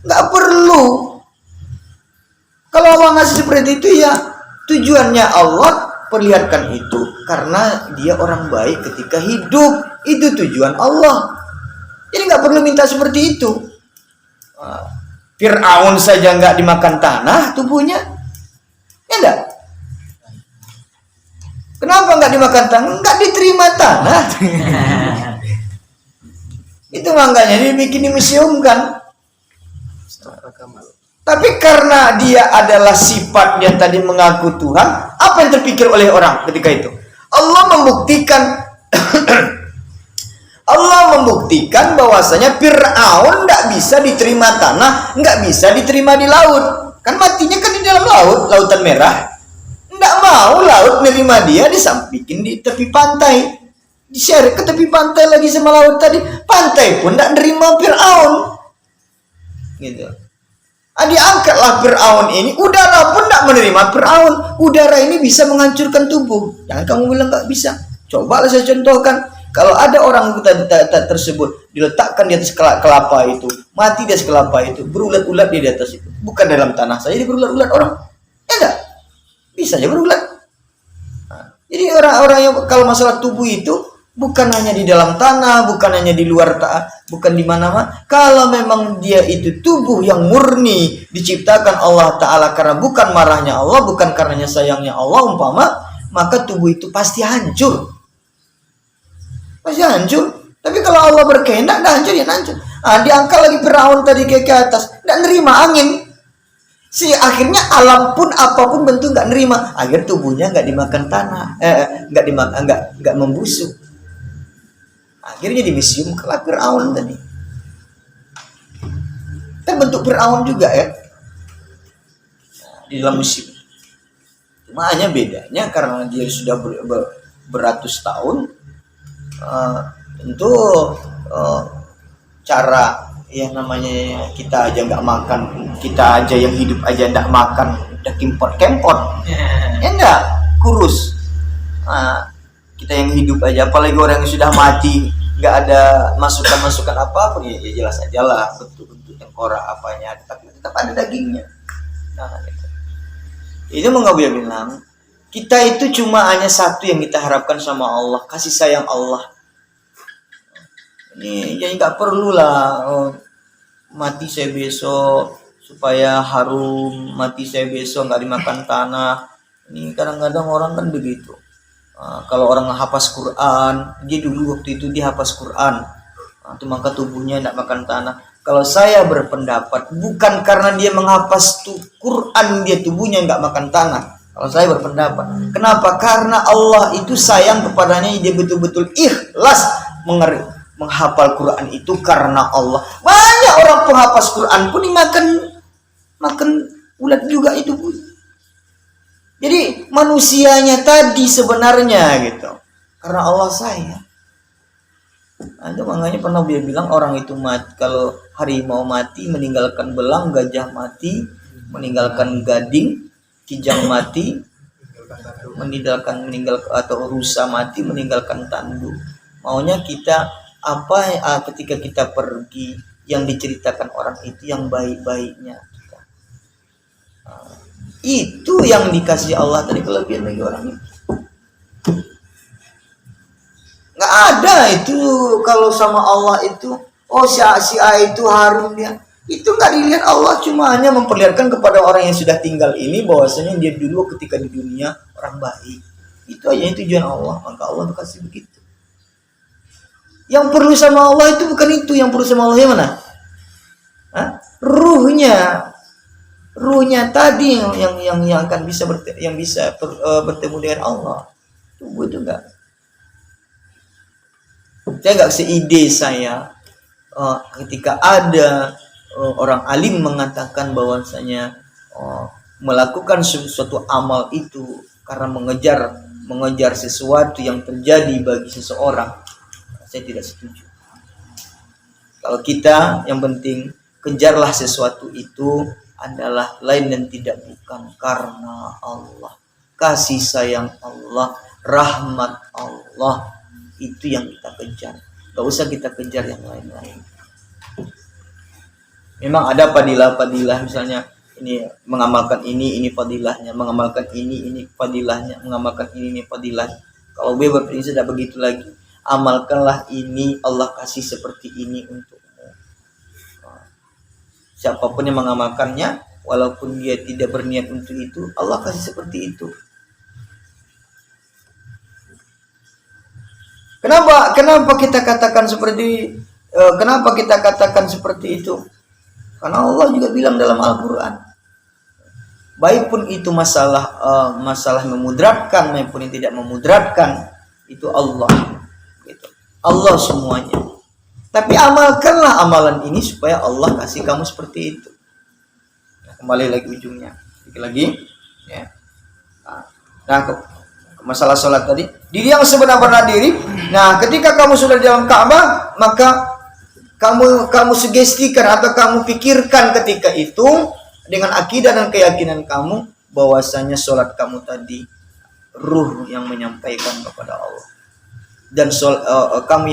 Nggak perlu. Kalau Allah ngasih seperti itu ya tujuannya Allah perlihatkan itu karena dia orang baik ketika hidup. Itu tujuan Allah. Jadi nggak perlu minta seperti itu. Fir'aun saja nggak dimakan tanah tubuhnya, ya enggak? Kenapa nggak dimakan tanah? Nggak diterima tanah. Itu makanya dibikin di museum kan. Tapi karena dia adalah sifat yang tadi mengaku Tuhan, apa yang terpikir oleh orang ketika itu? Allah membuktikan bahwasanya Fir'aun nggak bisa diterima tanah, nggak bisa diterima di laut. Kan matinya kan di dalam laut, Lautan Merah. Nggak mau laut nerima dia, disampikin di tepi pantai, di-share ke tepi pantai lagi sama laut tadi. Pantai pun nggak nerima Fir'aun, gitu. Diangkatlah Fir'aun ini, udara pun nggak menerima Fir'aun. Udara ini bisa menghancurkan tubuh. Jangan kamu bilang nggak bisa. Coba saya contohkan. Kalau ada orang tersebut diletakkan di atas kelapa itu, mati di atas kelapa itu, berulat-ulat di atas itu, bukan dalam tanah saja, dia berulat-ulat orang, ya enggak? Bisa aja berulat. Jadi orang-orang yang kalau masalah tubuh itu bukan hanya di dalam tanah, bukan hanya di luar bukan di mana-mana. Kalau memang dia itu tubuh yang murni diciptakan Allah Ta'ala karena bukan marahnya Allah, bukan karenanya sayangnya Allah umpama, maka tubuh itu pasti hancur. Pasti hancur. Tapi kalau Allah berkehendak, dah hancur ya hancur. Diangkat lagi Fir'aun tadi ke atas, nggak nerima angin. Akhirnya alam pun apapun bentuk nggak nerima. Akhir tubuhnya nggak dimakan tanah, nggak membusuk. Akhirnya di museum kelak Fir'aun tadi. Kan bentuk Fir'aun juga ya di dalam museum. Cuma hanya bedanya karena dia sudah beratus tahun. Tentu cara yang namanya kita aja nggak makan, kita aja yang hidup aja nggak makan, udah kempot, ya enggak kurus. Kita yang hidup aja, apalagi orang yang sudah mati, nggak ada masukan apapun, ya jelas aja lah bentuk tengkorak apanya, tapi tetap ada dagingnya. Itu mengabulkan bilang, kita itu cuma hanya satu yang kita harapkan sama Allah, kasih sayang Allah. Ini jadi nggak perlu lah mati saya besok supaya harum, mati saya besok nggak dimakan tanah. Ini kadang-kadang orang kan begitu. Kalau orang hafaz Quran, dia dulu waktu itu dia hafaz Quran, itu maka tubuhnya nggak makan tanah. Kalau saya berpendapat bukan karena dia menghafaz Quran dia tubuhnya nggak makan tanah. Kalau saya berpendapat, kenapa? Karena Allah itu sayang kepadanya, dia betul-betul ikhlas menghafal Quran itu karena Allah. Banyak orang penghafaz Quran pun makan ulat juga itu pun. Jadi manusianya tadi sebenarnya gitu, karena Allah sayang. Nah, itu makanya pernah dia bilang orang itu mati, kalau harimau mati meninggalkan belang, gajah mati meninggalkan gading, kijang mati meninggal atau rusa mati meninggalkan tanduk. Maunya kita ketika kita pergi yang diceritakan orang itu yang baik-baiknya. Itu yang dikasih Allah tadi kelebihan bagi orang itu. Nggak ada itu kalau sama Allah itu, oh si A itu harum dia. Itu nggak dilihat Allah, cuma hanya memperlihatkan kepada orang yang sudah tinggal ini bahwasanya dia dulu ketika di dunia orang baik. Itu aja tujuan Allah, maka Allah kasih begitu. Yang perlu sama Allah itu bukan itu, yang perlu sama Allah yang mana? Hah? Ruhnya tadi yang akan bisa bertemu dengan Allah. Tubuh itu enggak. Saya enggak seide saya ketika ada orang alim mengatakan bahwasanya melakukan suatu amal itu karena mengejar sesuatu yang terjadi bagi seseorang, saya tidak setuju. Kalau kita yang penting kejarlah sesuatu itu adalah lain dan tidak bukan karena Allah, kasih sayang Allah, rahmat Allah, itu yang kita kejar. Gak usah kita kejar yang lain-lain. Memang ada padilah misalnya ini mengamalkan ini padilahnya, mengamalkan ini padilahnya, mengamalkan ini padilahnya. Kalau gue berprinsip tidak begitu lagi. Amalkanlah ini, Allah kasih seperti ini untukmu. Siapapun yang mengamalkannya, walaupun dia tidak berniat untuk itu, Allah kasih seperti itu. Kenapa kita katakan seperti itu? Karena Allah juga bilang dalam Al-Quran, baik pun itu masalah memudaratkan maupun tidak memudaratkan, itu Allah. Gitu. Allah semuanya. Tapi amalkanlah amalan ini supaya Allah kasih kamu seperti itu. Nah, kembali lagi ujungnya. Sedikit lagi. Ya. Nah, ke masalah sholat tadi. Diri yang sebenar-benar diri. Nah, ketika kamu sudah di dalam Ka'bah, maka kamu sugestikan atau kamu pikirkan ketika itu dengan akidah dan keyakinan kamu bahwasanya sholat kamu tadi ruh yang menyampaikan kepada Allah. Dan kamu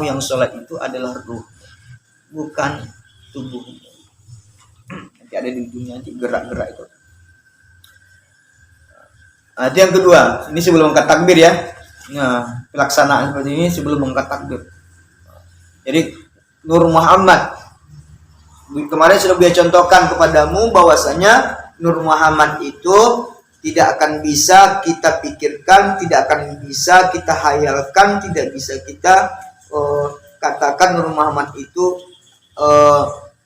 yang sholat itu adalah ruh, bukan tubuh. Nanti ada di ujungnya nanti gerak-gerak itu. Nah, itu yang kedua. Ini sebelum angkat takbir ya. Nah, pelaksanaan seperti ini sebelum angkat takbir. Jadi Nur Muhammad kemarin sudah dia contohkan kepadamu bahwasanya Nur Muhammad itu tidak akan bisa kita pikirkan, tidak akan bisa kita hayalkan, tidak bisa kita katakan Nur Muhammad itu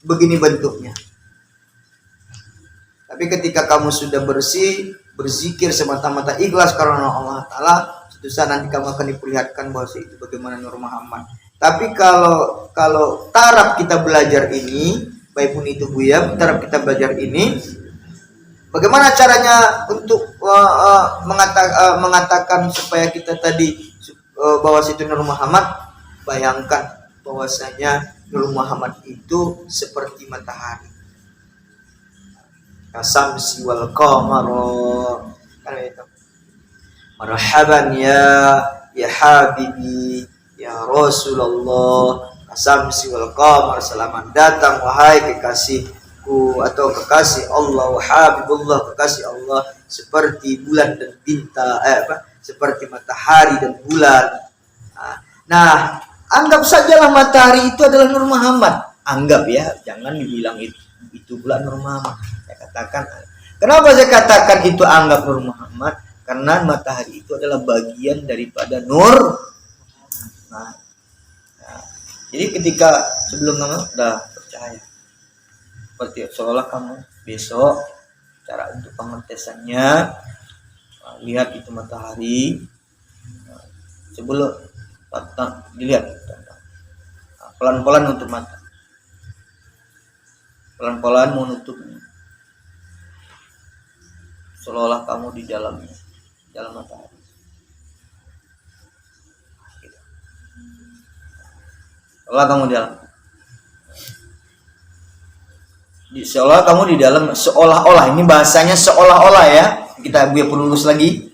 begini bentuknya. Tapi ketika kamu sudah berzikir semata-mata ikhlas karena Allah Ta'ala, suatu saat nanti kamu akan diperlihatkan bahwa itu bagaimana Nur Muhammad. Tapi kalau taraf kita belajar ini, baik pun itu Buya, taraf kita belajar ini, bagaimana caranya untuk mengatakan supaya kita tadi bahwa itu Nur Muhammad? Bayangkan bahwasanya Nur Muhammad itu seperti matahari. Kasamsi wal qamar. Kan itu. Marhaban ya habibi ya Rasulullah, kasamsi wal qamar, selamat datang wahai kekasihku atau kekasih Allah, habibullah, kekasih Allah, seperti bulan dan bintang, seperti matahari dan bulan. Nah, anggap sajalah matahari itu adalah Nur Muhammad. Anggap ya, jangan dibilang itu bulan Nur Muhammad. Saya katakan, kenapa saya katakan itu anggap Nur Muhammad? Karena matahari itu adalah bagian daripada Nur. Nah, jadi ketika sebelum kamu udah percaya, seperti seolah kamu besok cara untuk pengetesannya, lihat itu matahari, sebelum dilihat pelan-pelan untuk mata, pelan-pelan menutupnya, seolah kamu di dalam matahari. Seolah kamu di dalam. Seolah kamu di dalam, seolah-olah. Ini bahasanya seolah-olah ya. Kita biar perlu lurus lagi.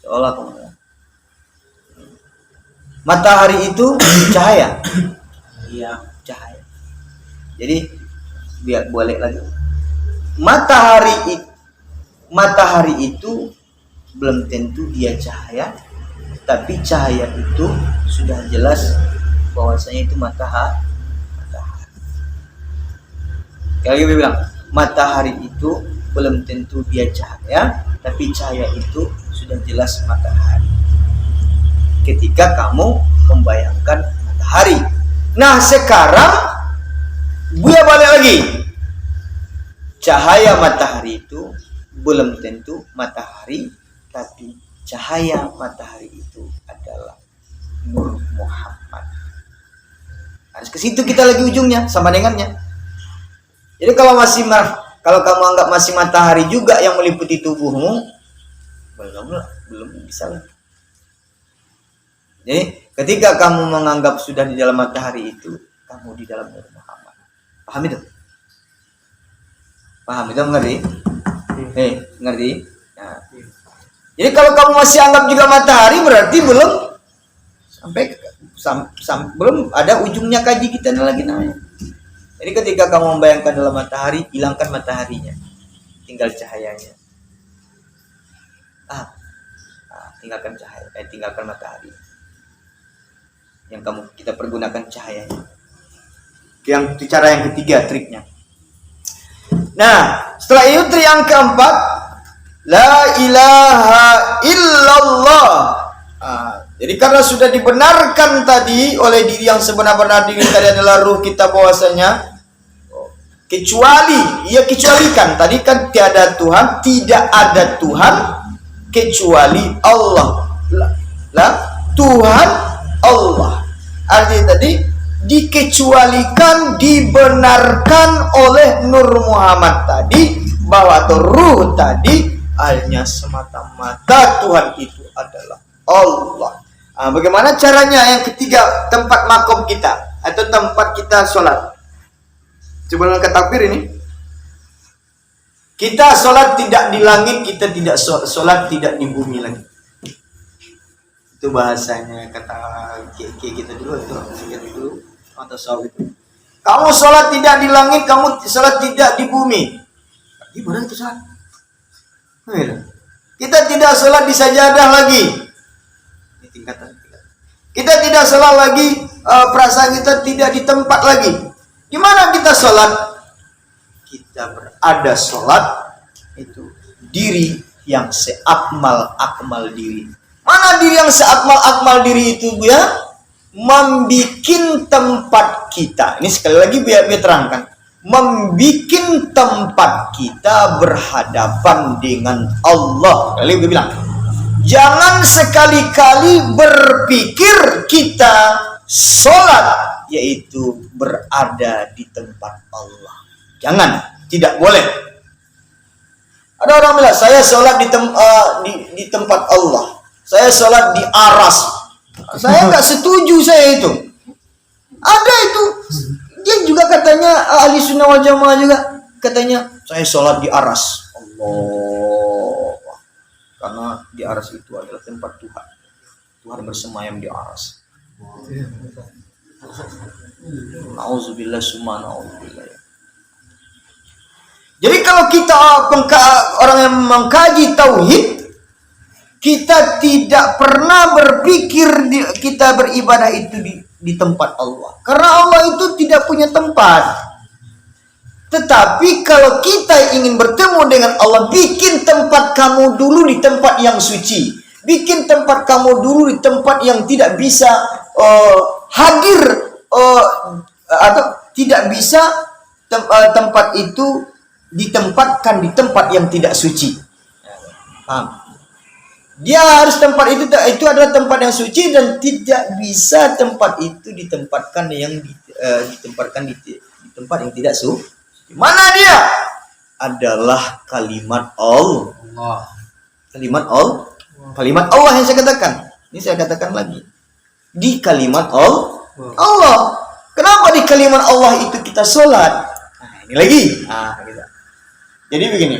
Seolah kamu. Matahari itu cahaya. Iya. Cahaya. Jadi biar balik lagi. Matahari itu belum tentu dia cahaya, tapi cahaya itu sudah jelas bahwasanya itu matahari. Sekali lagi bilang, matahari itu belum tentu dia cahaya, tapi cahaya itu sudah jelas matahari. Ketika kamu membayangkan matahari. Nah sekarang Buya balik lagi. Cahaya matahari itu belum tentu matahari, tapi cahaya matahari itu adalah Nur Muhammad. Harus ke situ kita lagi ujungnya sama dengannya. Jadi kalau kamu anggap masih matahari juga yang meliputi tubuhmu, belum bisa lah. Jadi ketika kamu menganggap sudah di dalam matahari itu, kamu di dalam Nur Muhammad. Paham itu? Paham itu, mengerti? Ngerti? Nah. Jadi kalau kamu masih anggap juga matahari, berarti belum belum ada ujungnya kaji kita lagi namanya. Jadi ketika kamu membayangkan dalam matahari, hilangkan mataharinya, tinggal cahayanya. Tinggalkan matahari. Yang kita pergunakan cahayanya. Yang cara yang ketiga triknya. Nah, setelah itu trik yang keempat, la ilaha illallah. Jadi karena sudah dibenarkan tadi oleh diri yang sebenar-benar diri tadi adalah ruh kita bahwasanya kecualikan tadi kan tiada Tuhan, tidak ada Tuhan kecuali Allah. Tuhan Allah. Artinya tadi dikecualikan, dibenarkan oleh Nur Muhammad tadi bahwa ruh tadi hanya semata-mata Tuhan itu adalah Allah. Bagaimana caranya? Yang ketiga, tempat makom kita atau tempat kita sholat. Coba angkat takbir ini. Kita sholat tidak di langit, kita tidak sholat tidak di bumi lagi. Itu bahasanya kata kita dulu itu atau sawit. Kamu sholat tidak di langit, kamu sholat tidak di bumi. Gimana itu sholat? Kita tidak sholat di sajadah lagi. Ini tingkatan. Kita tidak sholat lagi, perasaan kita tidak di tempat lagi. Di mana kita sholat? Kita berada sholat itu diri yang seakmal diri. Mana diri yang seakmal diri itu ya? Membikin tempat kita. Ini sekali lagi biar terangkan. Membikin tempat kita berhadapan dengan Allah. Kali dia bilang, jangan sekali-kali berpikir kita sholat yaitu berada di tempat Allah. Jangan, tidak boleh. Ada orang bilang, saya sholat di tempat Allah. Saya sholat di aras. Saya nggak setuju saya itu. Ada itu. Dia juga katanya ahli sunnah wal jamaah juga. Katanya saya sholat di aras. Allah. Karena di aras itu adalah tempat Tuhan. Tuhan bersemayam di aras. Nauzubillah summa nauzubillah. Jadi kalau kita orang yang mengkaji tauhid, kita tidak pernah berpikir kita beribadah itu di tempat Allah. Karena Allah itu tidak punya tempat. Tetapi kalau kita ingin bertemu dengan Allah, bikin tempat kamu dulu di tempat yang suci. Bikin tempat kamu dulu di tempat yang tidak bisa hadir atau tidak bisa tempat itu ditempatkan di tempat yang tidak suci. Paham? Dia harus tempat itu adalah tempat yang suci dan tidak bisa tempat itu ditempatkan ditempatkan di tempat yang tidak suci. Mana dia? Adalah kalimat Allah. Kalimat Allah yang saya katakan. Ini saya katakan lagi. Di kalimat Allah Allah. Kenapa di kalimat Allah itu kita sholat? Nah, ini lagi. Gitu. Jadi begini.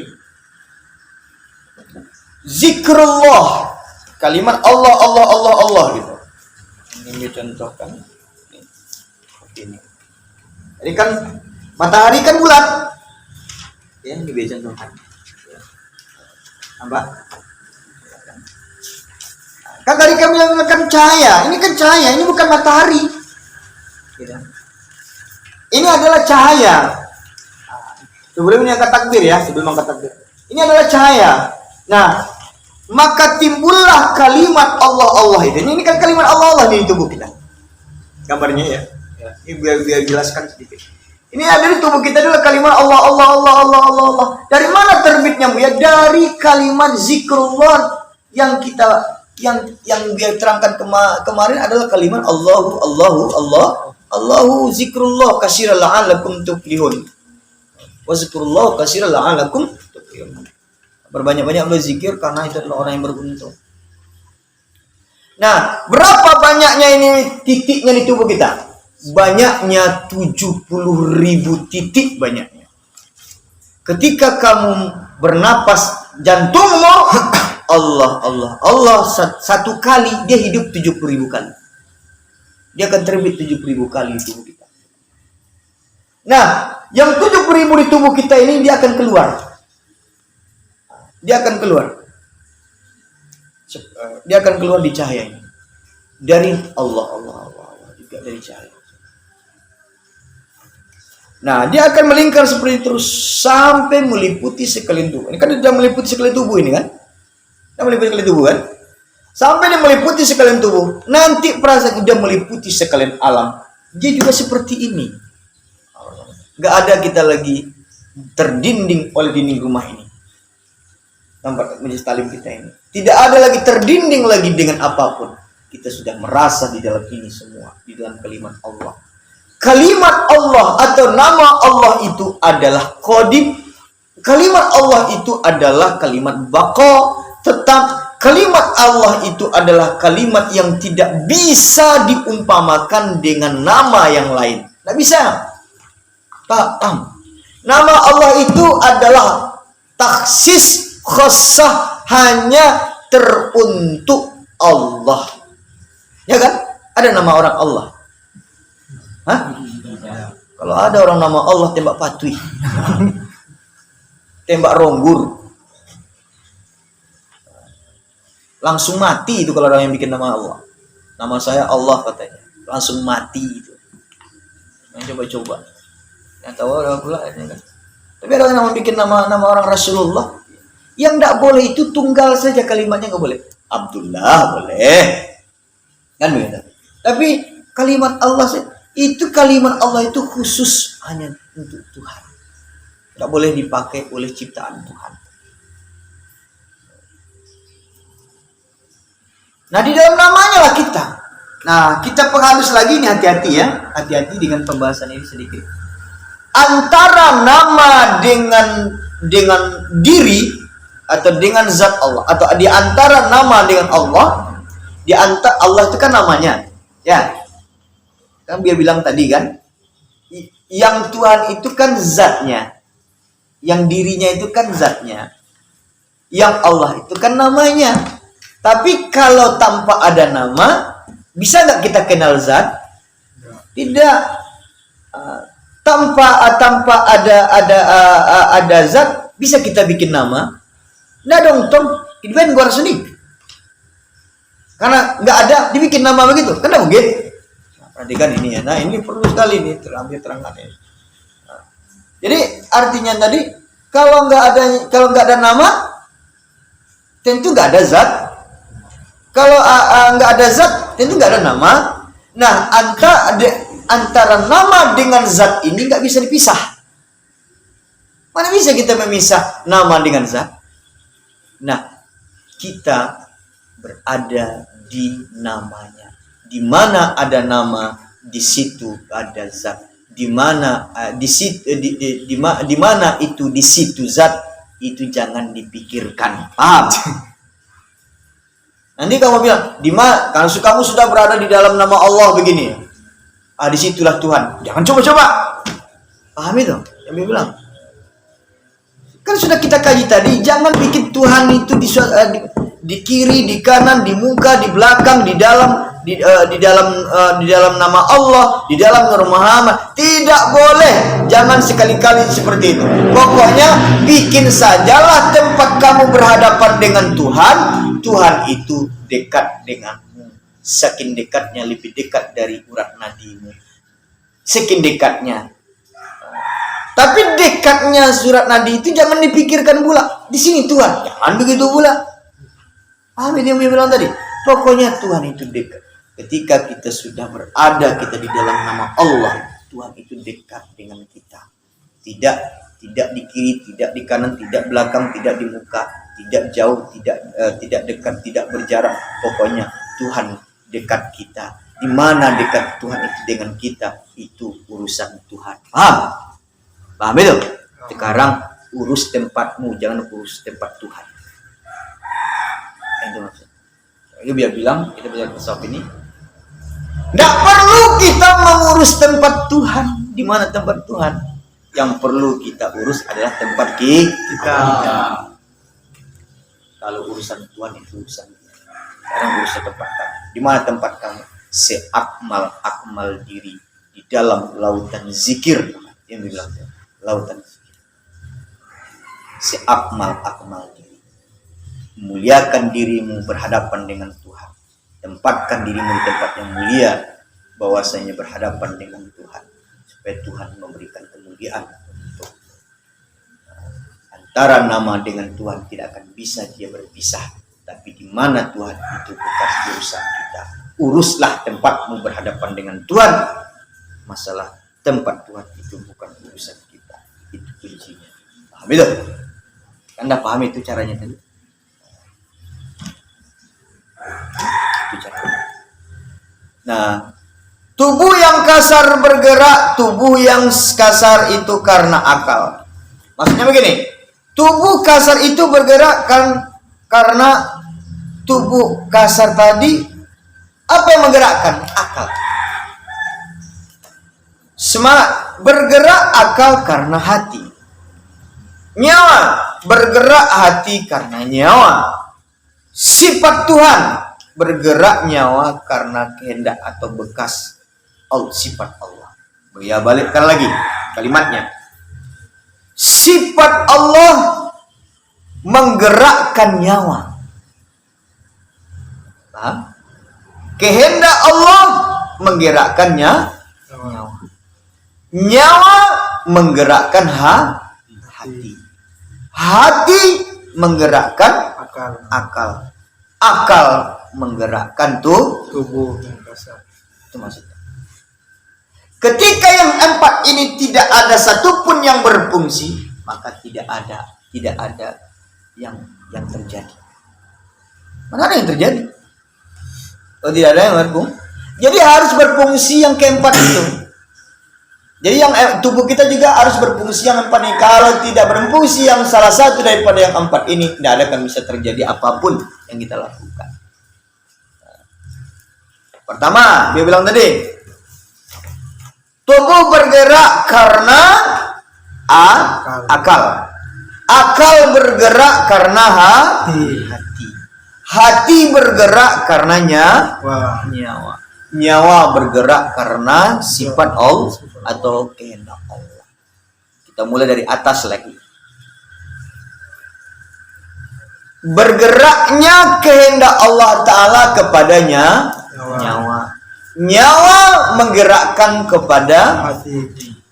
Zikrullah. Kalimat Allah, Allah, Allah, Allah gitu. Ini dicontohkan. Ini. Jadi kan matahari kan bulat. Ya, ini biasa contohkan. Nampak? Kan tadi kami bilang kan cahaya. Ini kan cahaya, ini bukan matahari. Gitu. Ini adalah cahaya. Sebelum ini angkat takbir ya, sebelum angkat takbir. Ini adalah cahaya. Nah, maka timbullah kalimat Allah Allah itu. Ini kan kalimat Allah Allah di tubuh kita. Gambarnya ya. Ini biar jelaskan sedikit. Ini ada di tubuh kita adalah kalimat Allah Allah Allah Allah Allah Allah. Dari mana terbitnya Bu ya? Dari kalimat zikrullah yang kita yang biar terangkan kemarin adalah kalimat Allahu Allahu Allah Allahu zikrullah katsiran la'allakum tuflihun. Wa zikrullah katsiran la'allakum tuflihun. Berbanyak-banyak berzikir karena itu adalah orang yang beruntung. Nah, berapa banyaknya ini titiknya di tubuh kita? Banyaknya 70.000 titik banyaknya. Ketika kamu bernapas, jantungmu Allah Allah Allah satu kali dia hidup 70.000 kali. Dia akan terbit 70.000 kali di tubuh kita. Nah, yang 70.000 di tubuh kita ini dia akan keluar. Dia akan keluar. Dia akan keluar di cahaya ini. Dari Allah Allah Allah, Allah juga dari cahaya. Nah, dia akan melingkar seperti terus sampai meliputi sekeliling tubuh. Ini kan sudah meliputi sekeliling tubuh ini kan? Dia meliputi sekeliling tubuh kan? Sampai dia meliputi sekeliling tubuh. Nanti perasaan dia meliputi sekalian alam. Dia juga seperti ini. Gak ada kita lagi terdinding oleh dinding rumah ini. Tempat majelis talim kita ini. Tidak ada lagi terdinding lagi dengan apapun. Kita sudah merasa di dalam ini semua. Di dalam kalimat Allah. Kalimat Allah atau nama Allah itu adalah qadim. Kalimat Allah itu adalah kalimat baqa, tetap. Kalimat Allah itu adalah kalimat yang tidak bisa diumpamakan dengan nama yang lain. Tidak bisa. Paham? Nama Allah itu adalah taksis khususah, hanya teruntuk Allah. Ya kan? Ada nama orang Allah. Hah? Kalau ada orang nama Allah tembak patui. Tembak ronggur. Langsung mati itu kalau orang yang bikin nama Allah. Nama saya Allah katanya. Langsung mati itu. Yang coba-coba. Yang tahu orang pula kan. Tapi ada orang yang bikin nama orang Rasulullah. Yang tidak boleh itu tunggal saja kalimatnya, nggak boleh. Abdullah boleh. Kan begitu. Tapi kalimat Allah itu kalimat Allah itu khusus hanya untuk Tuhan. Tidak boleh dipakai oleh ciptaan Tuhan. Nah, di dalam namanya lah kita. Nah, kita perhalus lagi nih, hati-hati ya. Hati-hati dengan pembahasan ini sedikit. Antara nama dengan diri atau dengan zat Allah, atau di antara nama dengan Allah, di antara Allah itu kan namanya. Ya. Kan dia bilang tadi kan, yang Tuhan itu kan zatnya. Yang dirinya itu kan zatnya. Yang Allah itu kan namanya. Tapi kalau tanpa ada nama, bisa nggak kita kenal zat? Tidak. Tanpa ada zat, bisa kita bikin nama? Nggak dong, Tom. Kita gua sendiri. Karena nggak ada, dibikin nama begitu. Kan nggak mungkin. Nah, perhatikan ini ya. Nah, ini perlu sekali nih terangkan ini. Nah, jadi artinya tadi, kalau nggak ada nama, tentu nggak ada zat. Kalau nggak ada zat, tentu nggak ada nama. Nah, antara nama dengan zat ini nggak bisa dipisah. Mana bisa kita memisah nama dengan zat? Nah, kita berada di namanya. Di mana ada nama, di situ ada zat. Di mana di mana itu di situ zat, itu jangan dipikirkan. Paham? Nanti kamu bilang, kalau kamu sudah berada di dalam nama Allah begini, Disitulah Tuhan. Jangan coba-coba. Paham itu? Yang dia bilang. Kan sudah kita kaji tadi, jangan bikin Tuhan itu di kiri, di kanan, di muka, di belakang, di dalam nama Allah, di dalam Nur Muhammad. Tidak boleh. Jangan sekali-kali seperti itu. Pokoknya bikin sajalah tempat kamu berhadapan dengan Tuhan. Tuhan itu dekat denganmu. Saking dekatnya, lebih dekat dari urat nadimu. Saking dekatnya. Tapi dekatnya surat nadi itu jangan dipikirkan pula. Di sini Tuhan, jangan begitu pula. Paham yang dia bilang tadi? Pokoknya Tuhan itu dekat. Ketika kita sudah berada, kita di dalam nama Allah, Tuhan itu dekat dengan kita. Tidak di kiri, tidak di kanan, tidak belakang, tidak di muka, tidak jauh, tidak dekat, tidak berjarak. Pokoknya Tuhan dekat kita. Di mana dekat Tuhan itu dengan kita, itu urusan Tuhan. Paham itu? Sekarang urus tempatmu, jangan urus tempat Tuhan. Itu maksud. Itu biar bilang kita belajar tasawuf ini. Tidak perlu kita mengurus tempat Tuhan. Di mana tempat Tuhan? Yang perlu kita urus adalah tempat kita. Kalau urusan Tuhan itu urusan kita. Sekarang urusan tempat kamu. Di mana tempat kamu? Seakmal diri di dalam lautan zikir. Yang bilang lautan zikir. Seakmal diri. Muliakan dirimu berhadapan dengan Tuhan. Tempatkan dirimu di tempat yang mulia, bahwasanya berhadapan dengan Tuhan, supaya Tuhan memberikan kemuliaan untuk antara nama dengan Tuhan tidak akan bisa dia berpisah. Tapi di mana Tuhan itu bukan urusan kita. Uruslah tempatmu berhadapan dengan Tuhan. Masalah tempat Tuhan itu bukan urusan kita. Itu kuncinya. Paham itu? Anda paham itu caranya tadi? Itu caranya. Nah, tubuh yang kasar bergerak, tubuh yang kasar itu karena akal. Maksudnya begini, tubuh kasar itu bergerak karena tubuh kasar tadi, apa yang menggerakkan? Akal. Semangat bergerak akal karena hati. Nyawa bergerak hati karena nyawa. Sifat Tuhan bergerak nyawa karena kehendak atau bekas sifat Allah. Ya, balikkan lagi kalimatnya. Sifat Allah menggerakkan nyawa. Paham? Kehendak Allah menggerakkan nyawa. Nyawa menggerakkan hati. Hati menggerakkan akal. Akal menggerakkan tubuh yang kasar. Itu maksudnya. Ketika yang empat ini tidak ada satupun yang berfungsi, maka tidak ada yang terjadi. Mana ada yang terjadi? Oh, tidak ada yang berfungsi. Jadi harus berfungsi yang keempat itu. Jadi yang tubuh kita juga harus berfungsi yang empat ini. Kalau tidak berfungsi yang salah satu daripada yang empat ini, tidak akan bisa terjadi apapun yang kita lakukan. Pertama, dia bilang tadi, tubuh bergerak karena akal. Akal bergerak karena hati. Hati bergerak karena nyawa. Nyawa bergerak karena sifat Allah atau kehendak Allah. Kita mulai dari atas lagi. Bergeraknya kehendak Allah Ta'ala kepadanya nyawa. Nyawa menggerakkan kepada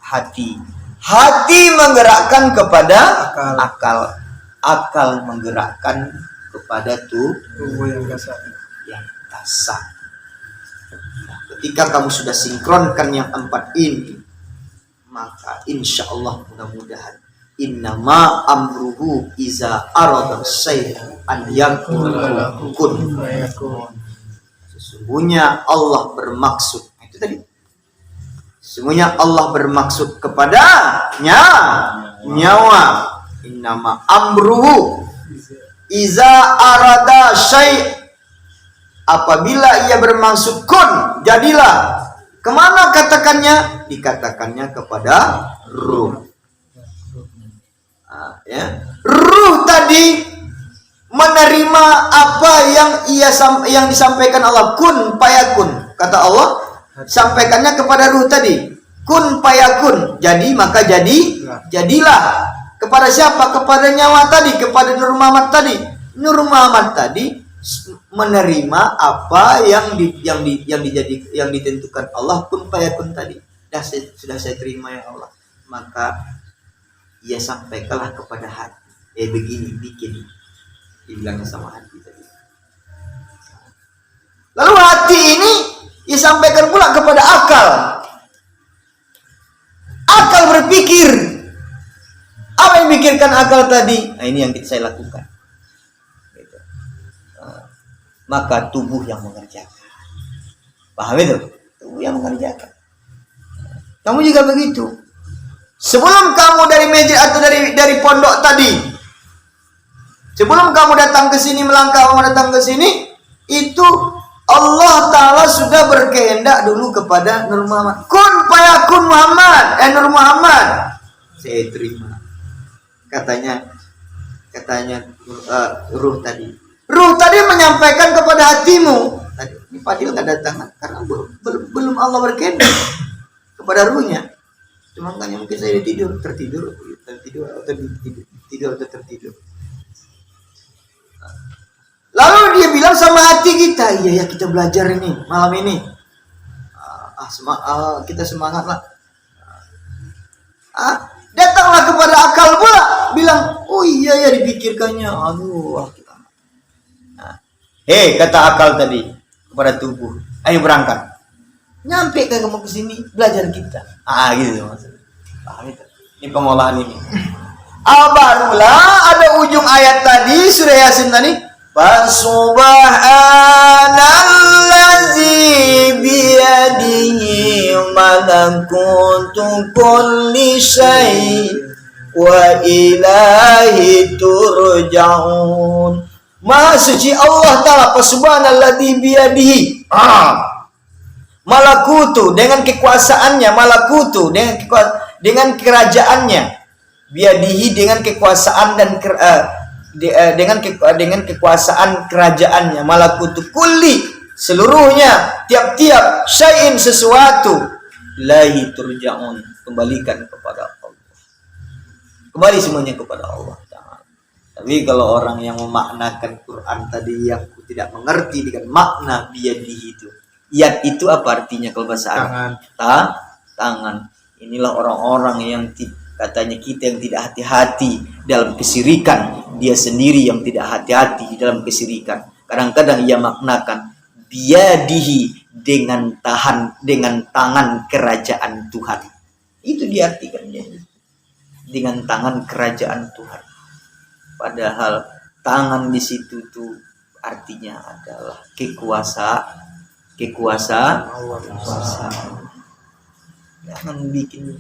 hati. Hati menggerakkan kepada akal. Akal menggerakkan kepada tubuh yang kasar. Nah, ketika kamu sudah sinkronkan yang empat ini, maka insya Allah mudah-mudahan innama amruhu iza arada syai'an an yakuna kun. Sesungguhnya Allah bermaksud, itu tadi. Sesungguhnya Allah bermaksud kepada nyawa. Innama amruhu iza arada syai', apabila ia bermaksud kun, jadilah. Kemana katakannya? Dikatakannya kepada ruh. Ya. Ruh tadi menerima apa yang disampaikan Allah, kun payakun. Kata Allah, sampaikannya kepada ruh tadi, kun payakun. Jadi maka jadilah. Kepada siapa? Kepada nyawa tadi, kepada Nur Muhammad tadi. Nur Muhammad tadi menerima apa yang ditentukan Allah, kun payakun tadi. Sudah saya terima ya Allah. Maka ia sampaikanlah kepada hati. Begini bikin, dibilangnya sama hati tadi. Lalu hati ini ia sampaikan pula kepada akal. Akal berpikir. Apa yang pikirkan akal tadi? Nah, ini yang saya lakukan. Gitu. Maka tubuh yang mengerjakan. Paham itu? Tubuh yang mengerjakan. Kamu juga begitu. Sebelum kamu dari masjid atau dari pondok tadi, sebelum kamu datang ke sini, melangkah kamu datang ke sini, itu Allah Ta'ala sudah berkehendak dulu kepada Nur Muhammad. Kun payakun Muhammad, Nur Muhammad. Saya terima. Katanya ruh tadi. Ruh tadi menyampaikan kepada hatimu. Tadi ini Fadil nggak datang karena belum Allah berkehendak kepada ruhnya. Cuma kan mungkin saya tertidur atau tertidur. Lalu dia bilang sama hati kita, iya ya kita belajar ini malam ini. Kita semangat lah. Datanglah kepada akal pula, bilang, oh iya ya dipikirkannya. Aduh, kata akal tadi kepada tubuh, ayo berangkat. Nyampe kan kamu ke sini belajar kita. Gitu maksudnya. Paham itu? Ini pengolahan ini. Barulah ada ujung ayat tadi surah Yasin tadi. Subhanallazi biyadihi malakutu kulli syai' wa ilahi turja'un. Maha suci Allah Ta'ala, subhanallazi biyadihi. Malakutu dengan kekuasaannya, malakutu dengan kerajaannya, biadihi dengan kekuasaan dan dengan kekuasaan kerajaannya, malakutu kulli seluruhnya, tiap-tiap syai'in sesuatu, ilahi turja'un, kembalikan kepada Allah. Kembali semuanya kepada Allah Ta'ala. Tapi kalau orang yang memaknakan Quran tadi yang tidak mengerti dengan makna biadihi itu, yad itu apa artinya kalau bahasa Arab? Tangan. Inilah orang-orang yang katanya kita yang tidak hati-hati dalam kesirikan. Dia sendiri yang tidak hati-hati dalam kesirikan. Kadang-kadang ia maknakan biyadihi dengan tangan kerajaan Tuhan. Itu diartikannya dengan tangan kerajaan Tuhan. Padahal tangan di situ tuh artinya adalah kekuasaan. Jangan bikin.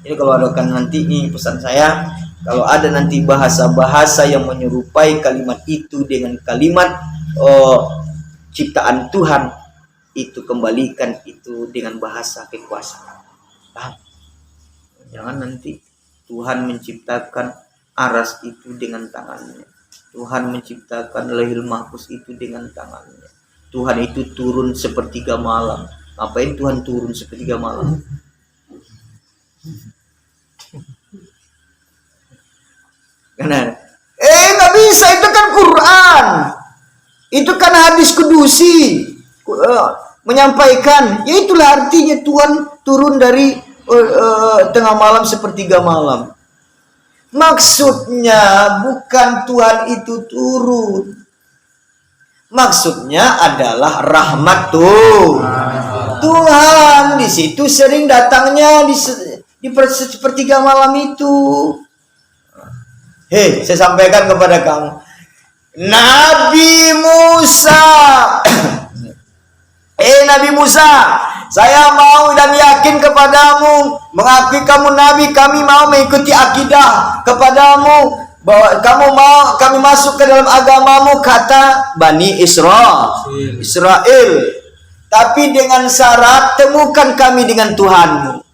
Jadi kalau ada kan nanti nih pesan saya, kalau ada nanti bahasa-bahasa yang menyerupai kalimat itu dengan kalimat ciptaan Tuhan, itu kembalikan itu dengan bahasa kekuasaan. Paham? Jangan nanti Tuhan menciptakan aras itu dengan tangannya. Tuhan menciptakan Lauhul Mahfuz itu dengan tangannya. Tuhan itu turun sepertiga malam. Ngapain Tuhan turun sepertiga malam? Karena nggak bisa, itu kan Quran, itu kan hadis kudusi menyampaikan. Ya itulah artinya Tuhan turun dari tengah malam sepertiga malam. Maksudnya bukan Tuhan itu turun. Maksudnya adalah rahmat Tuhan. Di situ sering datangnya di sepertiga malam itu. Saya sampaikan kepada kamu, Nabi Musa. Nabi Musa, saya mau dan yakin kepadamu, mengakui kamu Nabi, kami mau mengikuti akidah kepadamu, bahwa kamu mau kami masuk ke dalam agamamu, kata Bani Israel. Tapi dengan syarat, temukan kami dengan Tuhanmu.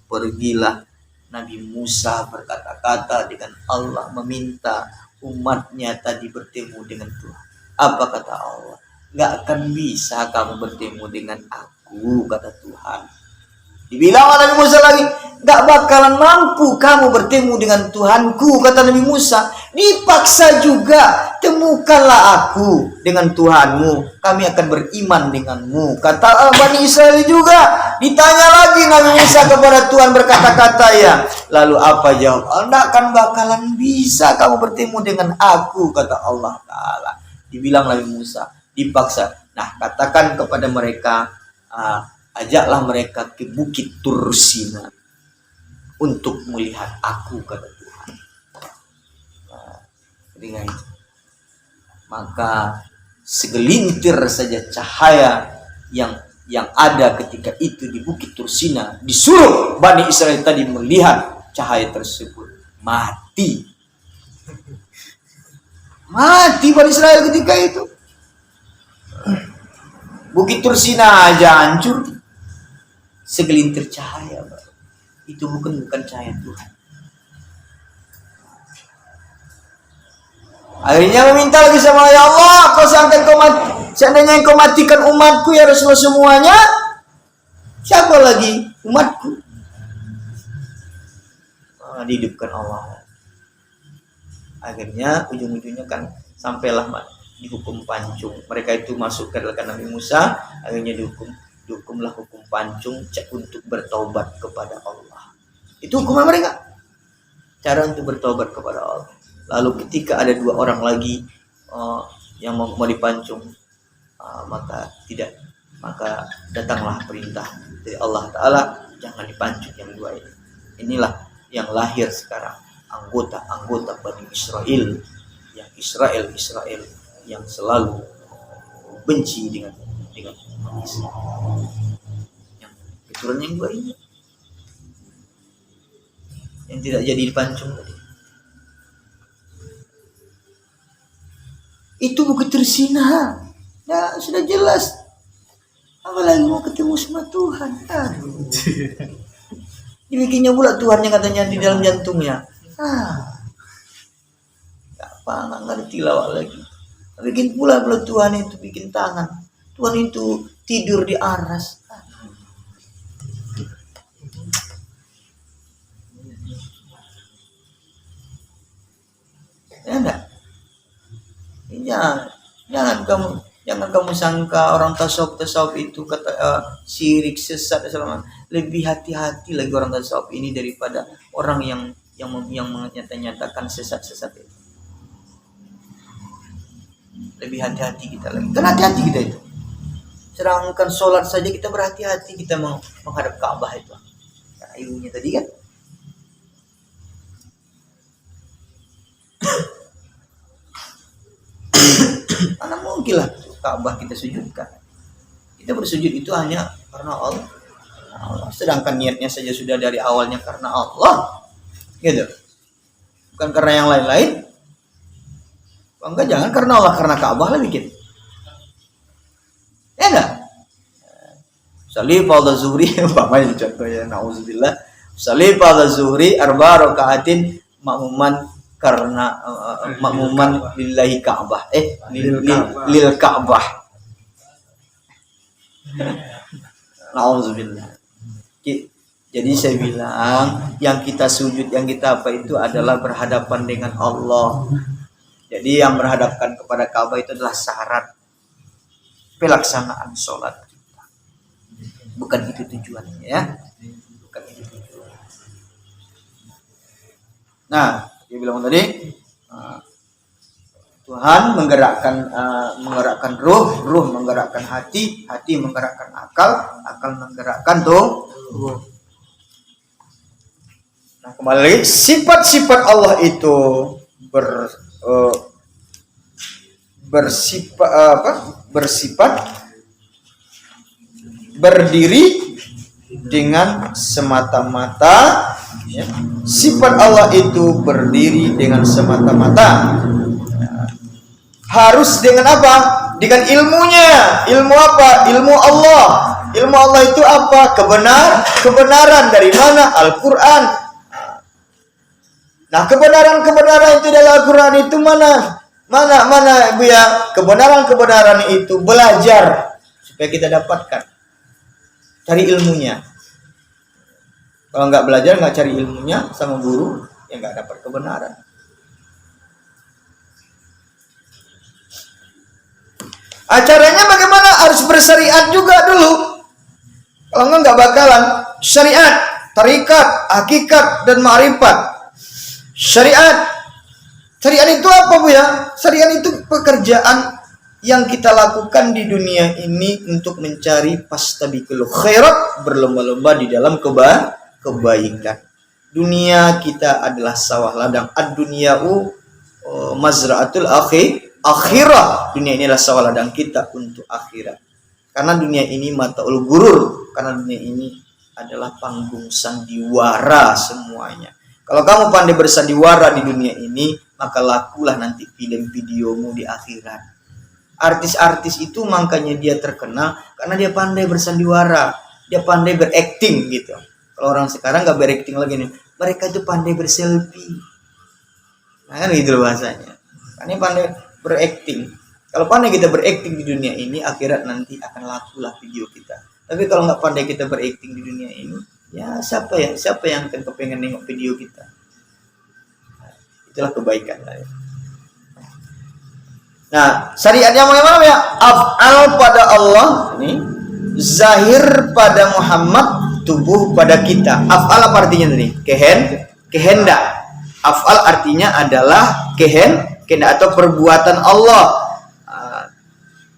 Pergilah Nabi Musa berkata-kata dengan Allah, meminta umatnya tadi bertemu dengan Tuhan. Apa kata Allah? Gak akan bisa kamu bertemu dengan aku, kata Tuhan. Dibilang Nabi Musa lagi, gak bakalan mampu kamu bertemu dengan Tuhanku, kata Nabi Musa. Dipaksa juga, temukanlah aku dengan Tuhanmu, kami akan beriman denganmu, kata Bani Israel juga. Ditanya lagi Nabi Musa kepada Tuhan berkata-kata ya. Lalu apa jawab? Gak akan bakalan bisa kamu bertemu dengan aku, kata Allah Ta'ala. Dibilang Nabi Musa, dipaksa. Nah, katakan kepada mereka, ajaklah mereka ke Bukit Tursina untuk melihat aku, kata Tuhan. Nah, maka segelintir saja cahaya yang ada ketika itu di Bukit Tursina, disuruh Bani Israel tadi melihat cahaya tersebut, mati Bani Israel ketika itu. Bukit Tursina aja hancur, segelintir cahaya, itu bukan cahaya Tuhan. Akhirnya meminta lagi sama ya Allah, seandainya engkau matikan umatku ya Rasulullah semuanya, siapa lagi umatku? Dihidupkan Allah. Akhirnya ujung-ujungnya kan sampailah dihukum pancung. Mereka itu masuk ke dalam Nabi Musa, akhirnya dihukumlah hukum pancung untuk bertobat kepada Allah. Itu hukuman mereka, cara untuk bertobat kepada Allah. Lalu ketika ada dua orang lagi yang mau dipancung, maka datanglah perintah dari Allah Ta'ala, jangan dipancung yang dua ini. Inilah yang lahir sekarang anggota Bani Israel, yang Israel yang selalu benci dengan Islam. Yang keturunan yang dua ini, yang tidak jadi dipancung tadi. Itu Bukit Tursina. Ya sudah jelas. Apalagi mau ketemu sama Tuhan. Dibikinnya pula Tuhannya katanya di dalam jantungnya. Nggak ngerti lawak lagi. Bikin pula Tuhan itu bikin tangan. Tuhan itu tidur di aras. Ya enggak? Jangan kamu sangka orang tasawuf itu kata syirik, sesat, lebih hati-hati lagi orang tasawuf ini daripada orang yang menyatakan sesat itu. Lebih hati-hati kita lagi. Kan hati-hati kita itu. Sedangkan sholat saja kita berhati-hati, kita menghadap Ka'bah itu. Ayunya tadi kan. Mana mungkin lah Ka'bah kita sujudkan. Kita bersujud itu hanya karena Allah. Sedangkan niatnya saja sudah dari awalnya karena Allah. Gitu. Bukan karena yang lain-lain. Enggak, jangan karena Allah, karena Ka'bah lah bikin. Ya enggak? Salih pada zuhri, umpamanya contohnya, na'udzubillah. Salih pada zuhri arba rakaatin makmuman karena makmuman lillahi Ka'bah. Lil Ka'bah. Na'udzubillah. Jadi saya bilang, yang kita sujud, yang kita apa itu adalah berhadapan dengan Allah. Jadi yang berhadapkan kepada Ka'bah itu adalah syarat pelaksanaan sholat kita. Bukan itu tujuannya, ya. Bukan itu tujuannya. Nah, dia bilang tadi, Tuhan menggerakkan ruh menggerakkan hati menggerakkan akal menggerakkan ruh. Nah, kembali lagi, sifat-sifat Allah itu bersifat berdiri dengan semata-mata, ya. Sifat Allah itu berdiri dengan semata-mata. Harus dengan apa? dengan ilmunya. Ilmu apa? Ilmu Allah. Ilmu Allah itu apa? Kebenaran dari mana? Al-Quran. Nah, kebenaran itu dalam Al-Quran itu mana Bu ya? Kebenaran itu belajar supaya kita dapatkan. Cari ilmunya. Kalau nggak belajar, nggak cari ilmunya sama guru, ya nggak dapat kebenaran. Acaranya bagaimana? Harus bersyariat juga dulu. Kalau nggak bakalan. Syariat, tarikat, hakikat, dan ma'rifat. Syariat itu apa Bu ya? Syariat itu pekerjaan yang kita lakukan di dunia ini untuk mencari fastabiqul khairat, berlomba-lomba di dalam kebaikan. Dunia kita adalah sawah ladang. Ad-dunya'u mazra'atul akhirah. Dunia ini adalah sawah ladang kita untuk akhirat. Karena dunia ini mataul gurur. Karena dunia ini adalah panggung sandiwara semuanya. Kalau kamu pandai bersandiwara di dunia ini, maka lakulah nanti film-videomu di akhirat. Artis-artis itu makanya dia terkenal karena dia pandai bersandiwara, dia pandai berakting gitu. Kalau orang sekarang nggak berakting lagi nih, mereka itu pandai berselfie. Nah kan gitu bahasanya. Karena pandai berakting. Kalau pandai kita berakting di dunia ini, akhirat nanti akan lakulah video kita. Tapi kalau nggak pandai kita berakting di dunia ini, ya siapa yang akan kepengen nengok video kita? Nah, itulah kebaikan lah ya. Nah, syariatnya bagaimana ya? Af'al pada Allah, ini zahir pada Muhammad, tubuh pada kita. Af'al apa artinya tadi? Kehendak. Af'al artinya adalah kehendak atau perbuatan Allah.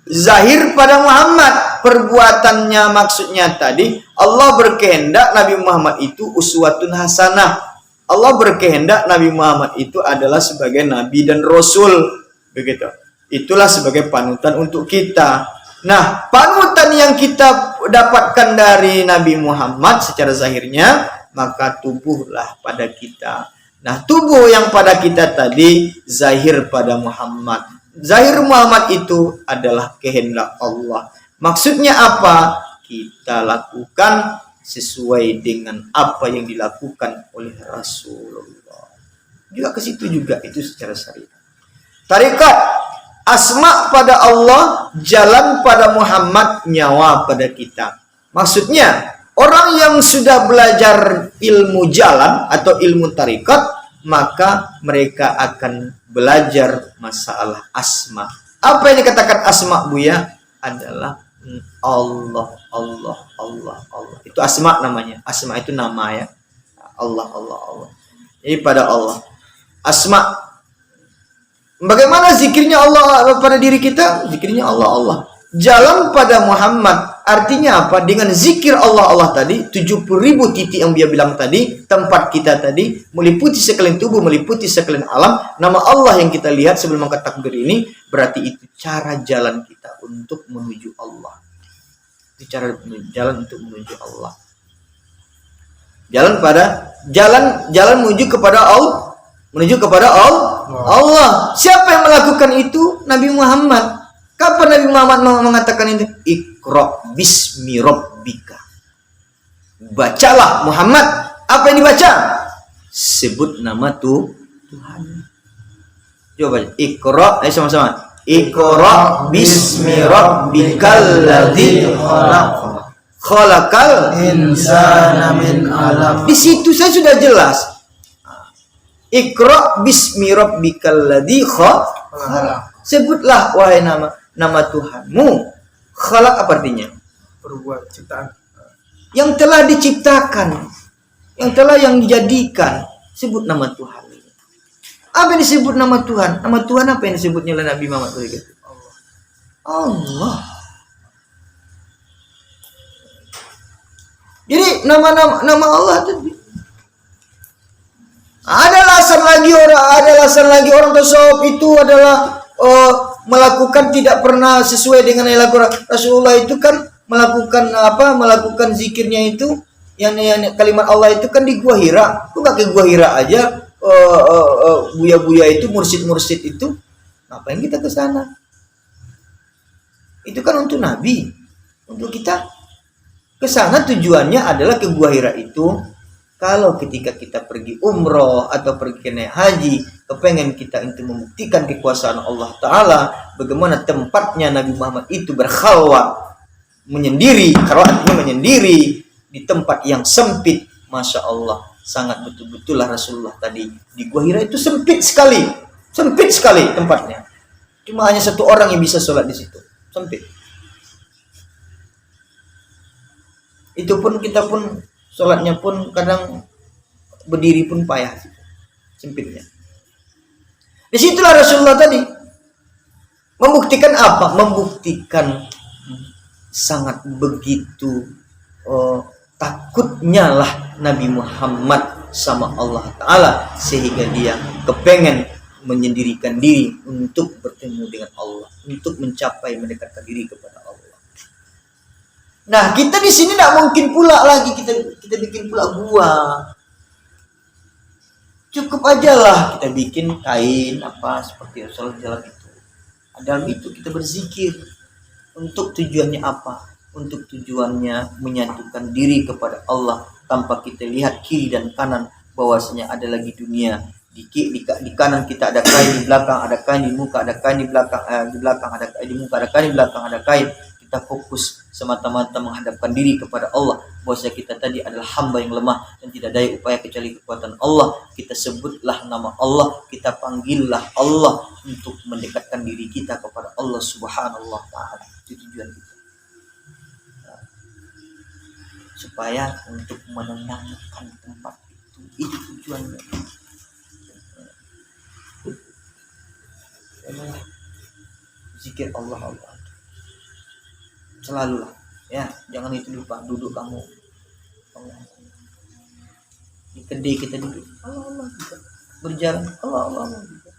Zahir pada Muhammad, perbuatannya maksudnya tadi Allah berkehendak Nabi Muhammad itu uswatun hasanah. Allah berkehendak Nabi Muhammad itu adalah sebagai nabi dan rasul, begitu. Itulah sebagai panutan untuk kita. Nah, panutan yang kita dapatkan dari Nabi Muhammad secara zahirnya, maka tubuhlah pada kita. Nah, tubuh yang pada kita tadi zahir pada Muhammad. Zahir Muhammad itu adalah kehendak Allah. Maksudnya apa? Kita lakukan sesuai dengan apa yang dilakukan oleh Rasulullah. Juga ke situ juga itu secara syariat. Tarikat, asma pada Allah, jalan pada Muhammad, nyawa pada kita. Maksudnya, orang yang sudah belajar ilmu jalan atau ilmu tarikat, maka mereka akan belajar masalah asma. Apa yang dikatakan asma Buya? Adalah Allah. Itu asma namanya. Asma itu nama ya. Allah. Jadi pada Allah. Asma. Bagaimana zikirnya Allah pada diri kita? Zikirnya Allah. Jalan pada Muhammad. Artinya apa? Dengan zikir Allah tadi, 70.000 titik yang dia bilang tadi, tempat kita tadi, meliputi sekalian tubuh, meliputi sekalian alam. Nama Allah yang kita lihat sebelum angkat takbir ini, berarti itu cara jalan kita untuk menuju Allah. Itu cara jalan untuk menuju Allah. Jalan menuju kepada Allah. Menuju kepada Allah. Siapa yang melakukan itu? Nabi Muhammad. Kapan Nabi Muhammad mengatakan itu? Iqra bismi rabbika. Bacalah Muhammad. Apa yang dibaca? Sebut nama Tuhan. Coba Iqra, sama-sama. Iqra bismi rabbikal ladzi khalaqal insana min 'alaq. Di situ saya sudah jelas. Iqra bismi rabbikal ladzi khalaq. Sebutlah wahai nama Tuhanmu. Khalaq apa artinya? Perbuat ciptaan. Yang telah diciptakan, yang dijadikan. Sebut nama Tuhan. Apa yang disebut nama Tuhan? Nama Tuhan apa yang disebutnya oleh Nabi Muhammad? Allah. Jadi nama Allah tadi. Ada alasan lagi orang tasawuf itu adalah melakukan tidak pernah sesuai dengan yang dilakukan Rasulullah itu kan melakukan zikirnya itu yang kalimat Allah itu kan di Gua Hira. Lu enggak ke Gua Hira aja buya-buya itu mursid itu ngapain kita ke sana? Itu kan untuk Nabi. Untuk kita ke sana tujuannya adalah ke Gua Hira itu. Kalau ketika kita pergi umroh atau pergi naik haji, kepengen kita untuk membuktikan kekuasaan Allah Ta'ala, bagaimana tempatnya Nabi Muhammad itu berkhalwat, menyendiri, khalwatnya menyendiri di tempat yang sempit. Masya Allah, sangat betul-betul lah Rasulullah tadi di Gua Hira itu sempit sekali tempatnya. Cuma hanya satu orang yang bisa sholat di situ, sempit. Itu pun kita pun sholatnya pun kadang berdiri pun payah, sempitnya. Disitulah Rasulullah tadi membuktikan apa? Membuktikan sangat begitu takutnya lah Nabi Muhammad sama Allah Ta'ala, sehingga dia kepengen menyendirikan diri untuk bertemu dengan Allah, untuk mencapai mendekatkan diri kepada Allah. Nah, kita di sini tidak mungkin pula lagi kita bikin pula gua. Cukup aja lah kita bikin kain apa seperti Rasulullah jalan itu. Dalam itu kita berzikir. Untuk tujuannya apa? Untuk tujuannya menyatukan diri kepada Allah tanpa kita lihat kiri dan kanan bahwasanya ada lagi dunia. Di kanan kita ada kain, di belakang ada kain, di muka ada kain, di belakang ada kain, di muka ada kain, di belakang ada kain. Kita fokus semata-mata menghadapkan diri kepada Allah, bahwasanya kita tadi adalah hamba yang lemah dan tidak daya upaya kecuali kekuatan Allah. Kita sebutlah nama Allah, kita panggillah Allah untuk mendekatkan diri kita kepada Allah Subhanahu wa Ta'ala. Itu tujuan kita. Supaya untuk menenangkan tempat itu tujuannya. Zikir Allah selalu lah, ya, jangan itu lupa. Duduk kamu Allah. Di kedai kita duduk Allah juga. Berjalan Allah juga.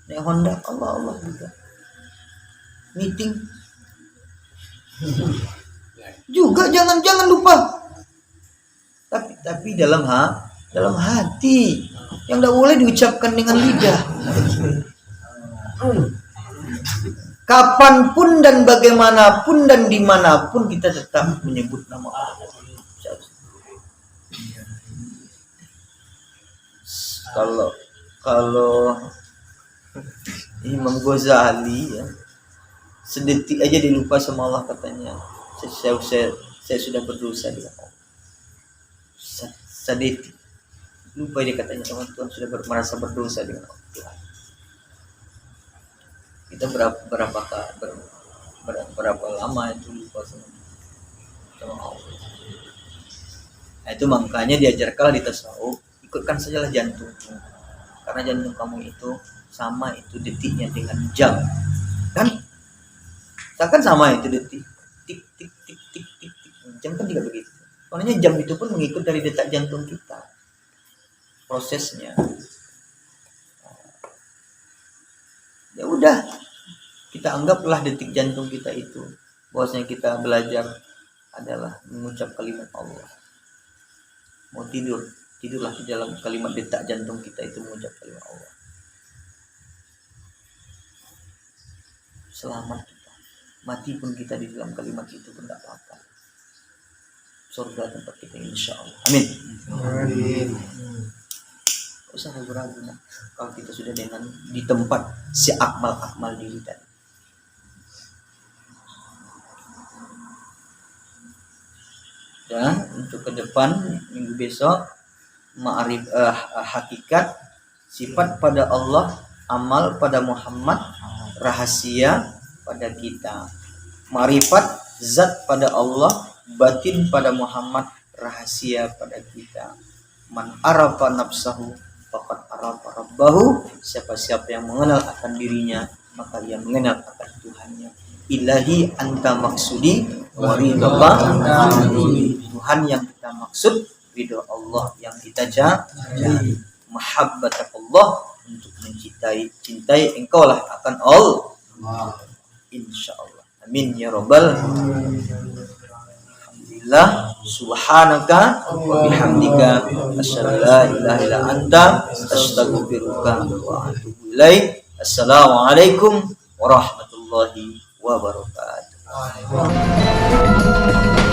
Naik Honda Allah juga. Meeting juga jangan lupa. Tapi dalam hati, yang tidak boleh diucapkan dengan lidah. Kapanpun dan bagaimanapun dan dimanapun kita tetap menyebut nama Allah. Kalau Imam Ghazali ya, sedetik aja dilupa sama Allah katanya. Saya sudah berdosa dengan Allah. Sedetik lupa dia katanya sama Tuhan, sudah merasa berdosa dengan Allah. Kita berapa lama itu lupa sama Allah. Nah, itu makanya diajarkanlah di tasawuf, ikutkan sajalah jantung, karena jantung kamu itu sama itu detiknya dengan jam, kan? Kan sama itu detik, tik tik tik tik tik tik. Jam kan tidak begitu. Makanya jam itu pun mengikut dari detak jantung kita, prosesnya. Ya udah, kita anggaplah detik jantung kita itu bahwasanya kita belajar adalah mengucap kalimat Allah. Mau tidurlah di dalam kalimat detak jantung kita itu mengucap kalimat Allah. Selamat kita, mati pun kita di dalam kalimat itu pun tidak apa-apa. Surga tempat kita insya Allah. Amin. Usah ragu-ragu nah, kalau kita sudah dengan di tempat si akmal diri tadi. Dan untuk ke depan minggu besok ma'arif hakikat sifat pada Allah, amal pada Muhammad, rahasia pada kita. Ma'rifat zat pada Allah, batin pada Muhammad, rahasia pada kita. Man arafa nafsahu faqad arafa rabbahu. Siapa-siapa yang mengenal akan dirinya, maka ia mengenal akan Tuhannya. Ilahi anta maksudi wa ridallah. Tuhan yang kita maksud, ridho Allah yang kita cari. Mahabbatullah, untuk cintai engkau lah akan Allah. Insyaallah. Amin ya rabbal alamin. Alhamdulillah, subhanaka wa bihamdika asyhadu la ilaha illa anta astaghfiruka wa atubu ilaik. Assalamualaikum warahmatullahi wabarakatuh. Waalaikumsalam.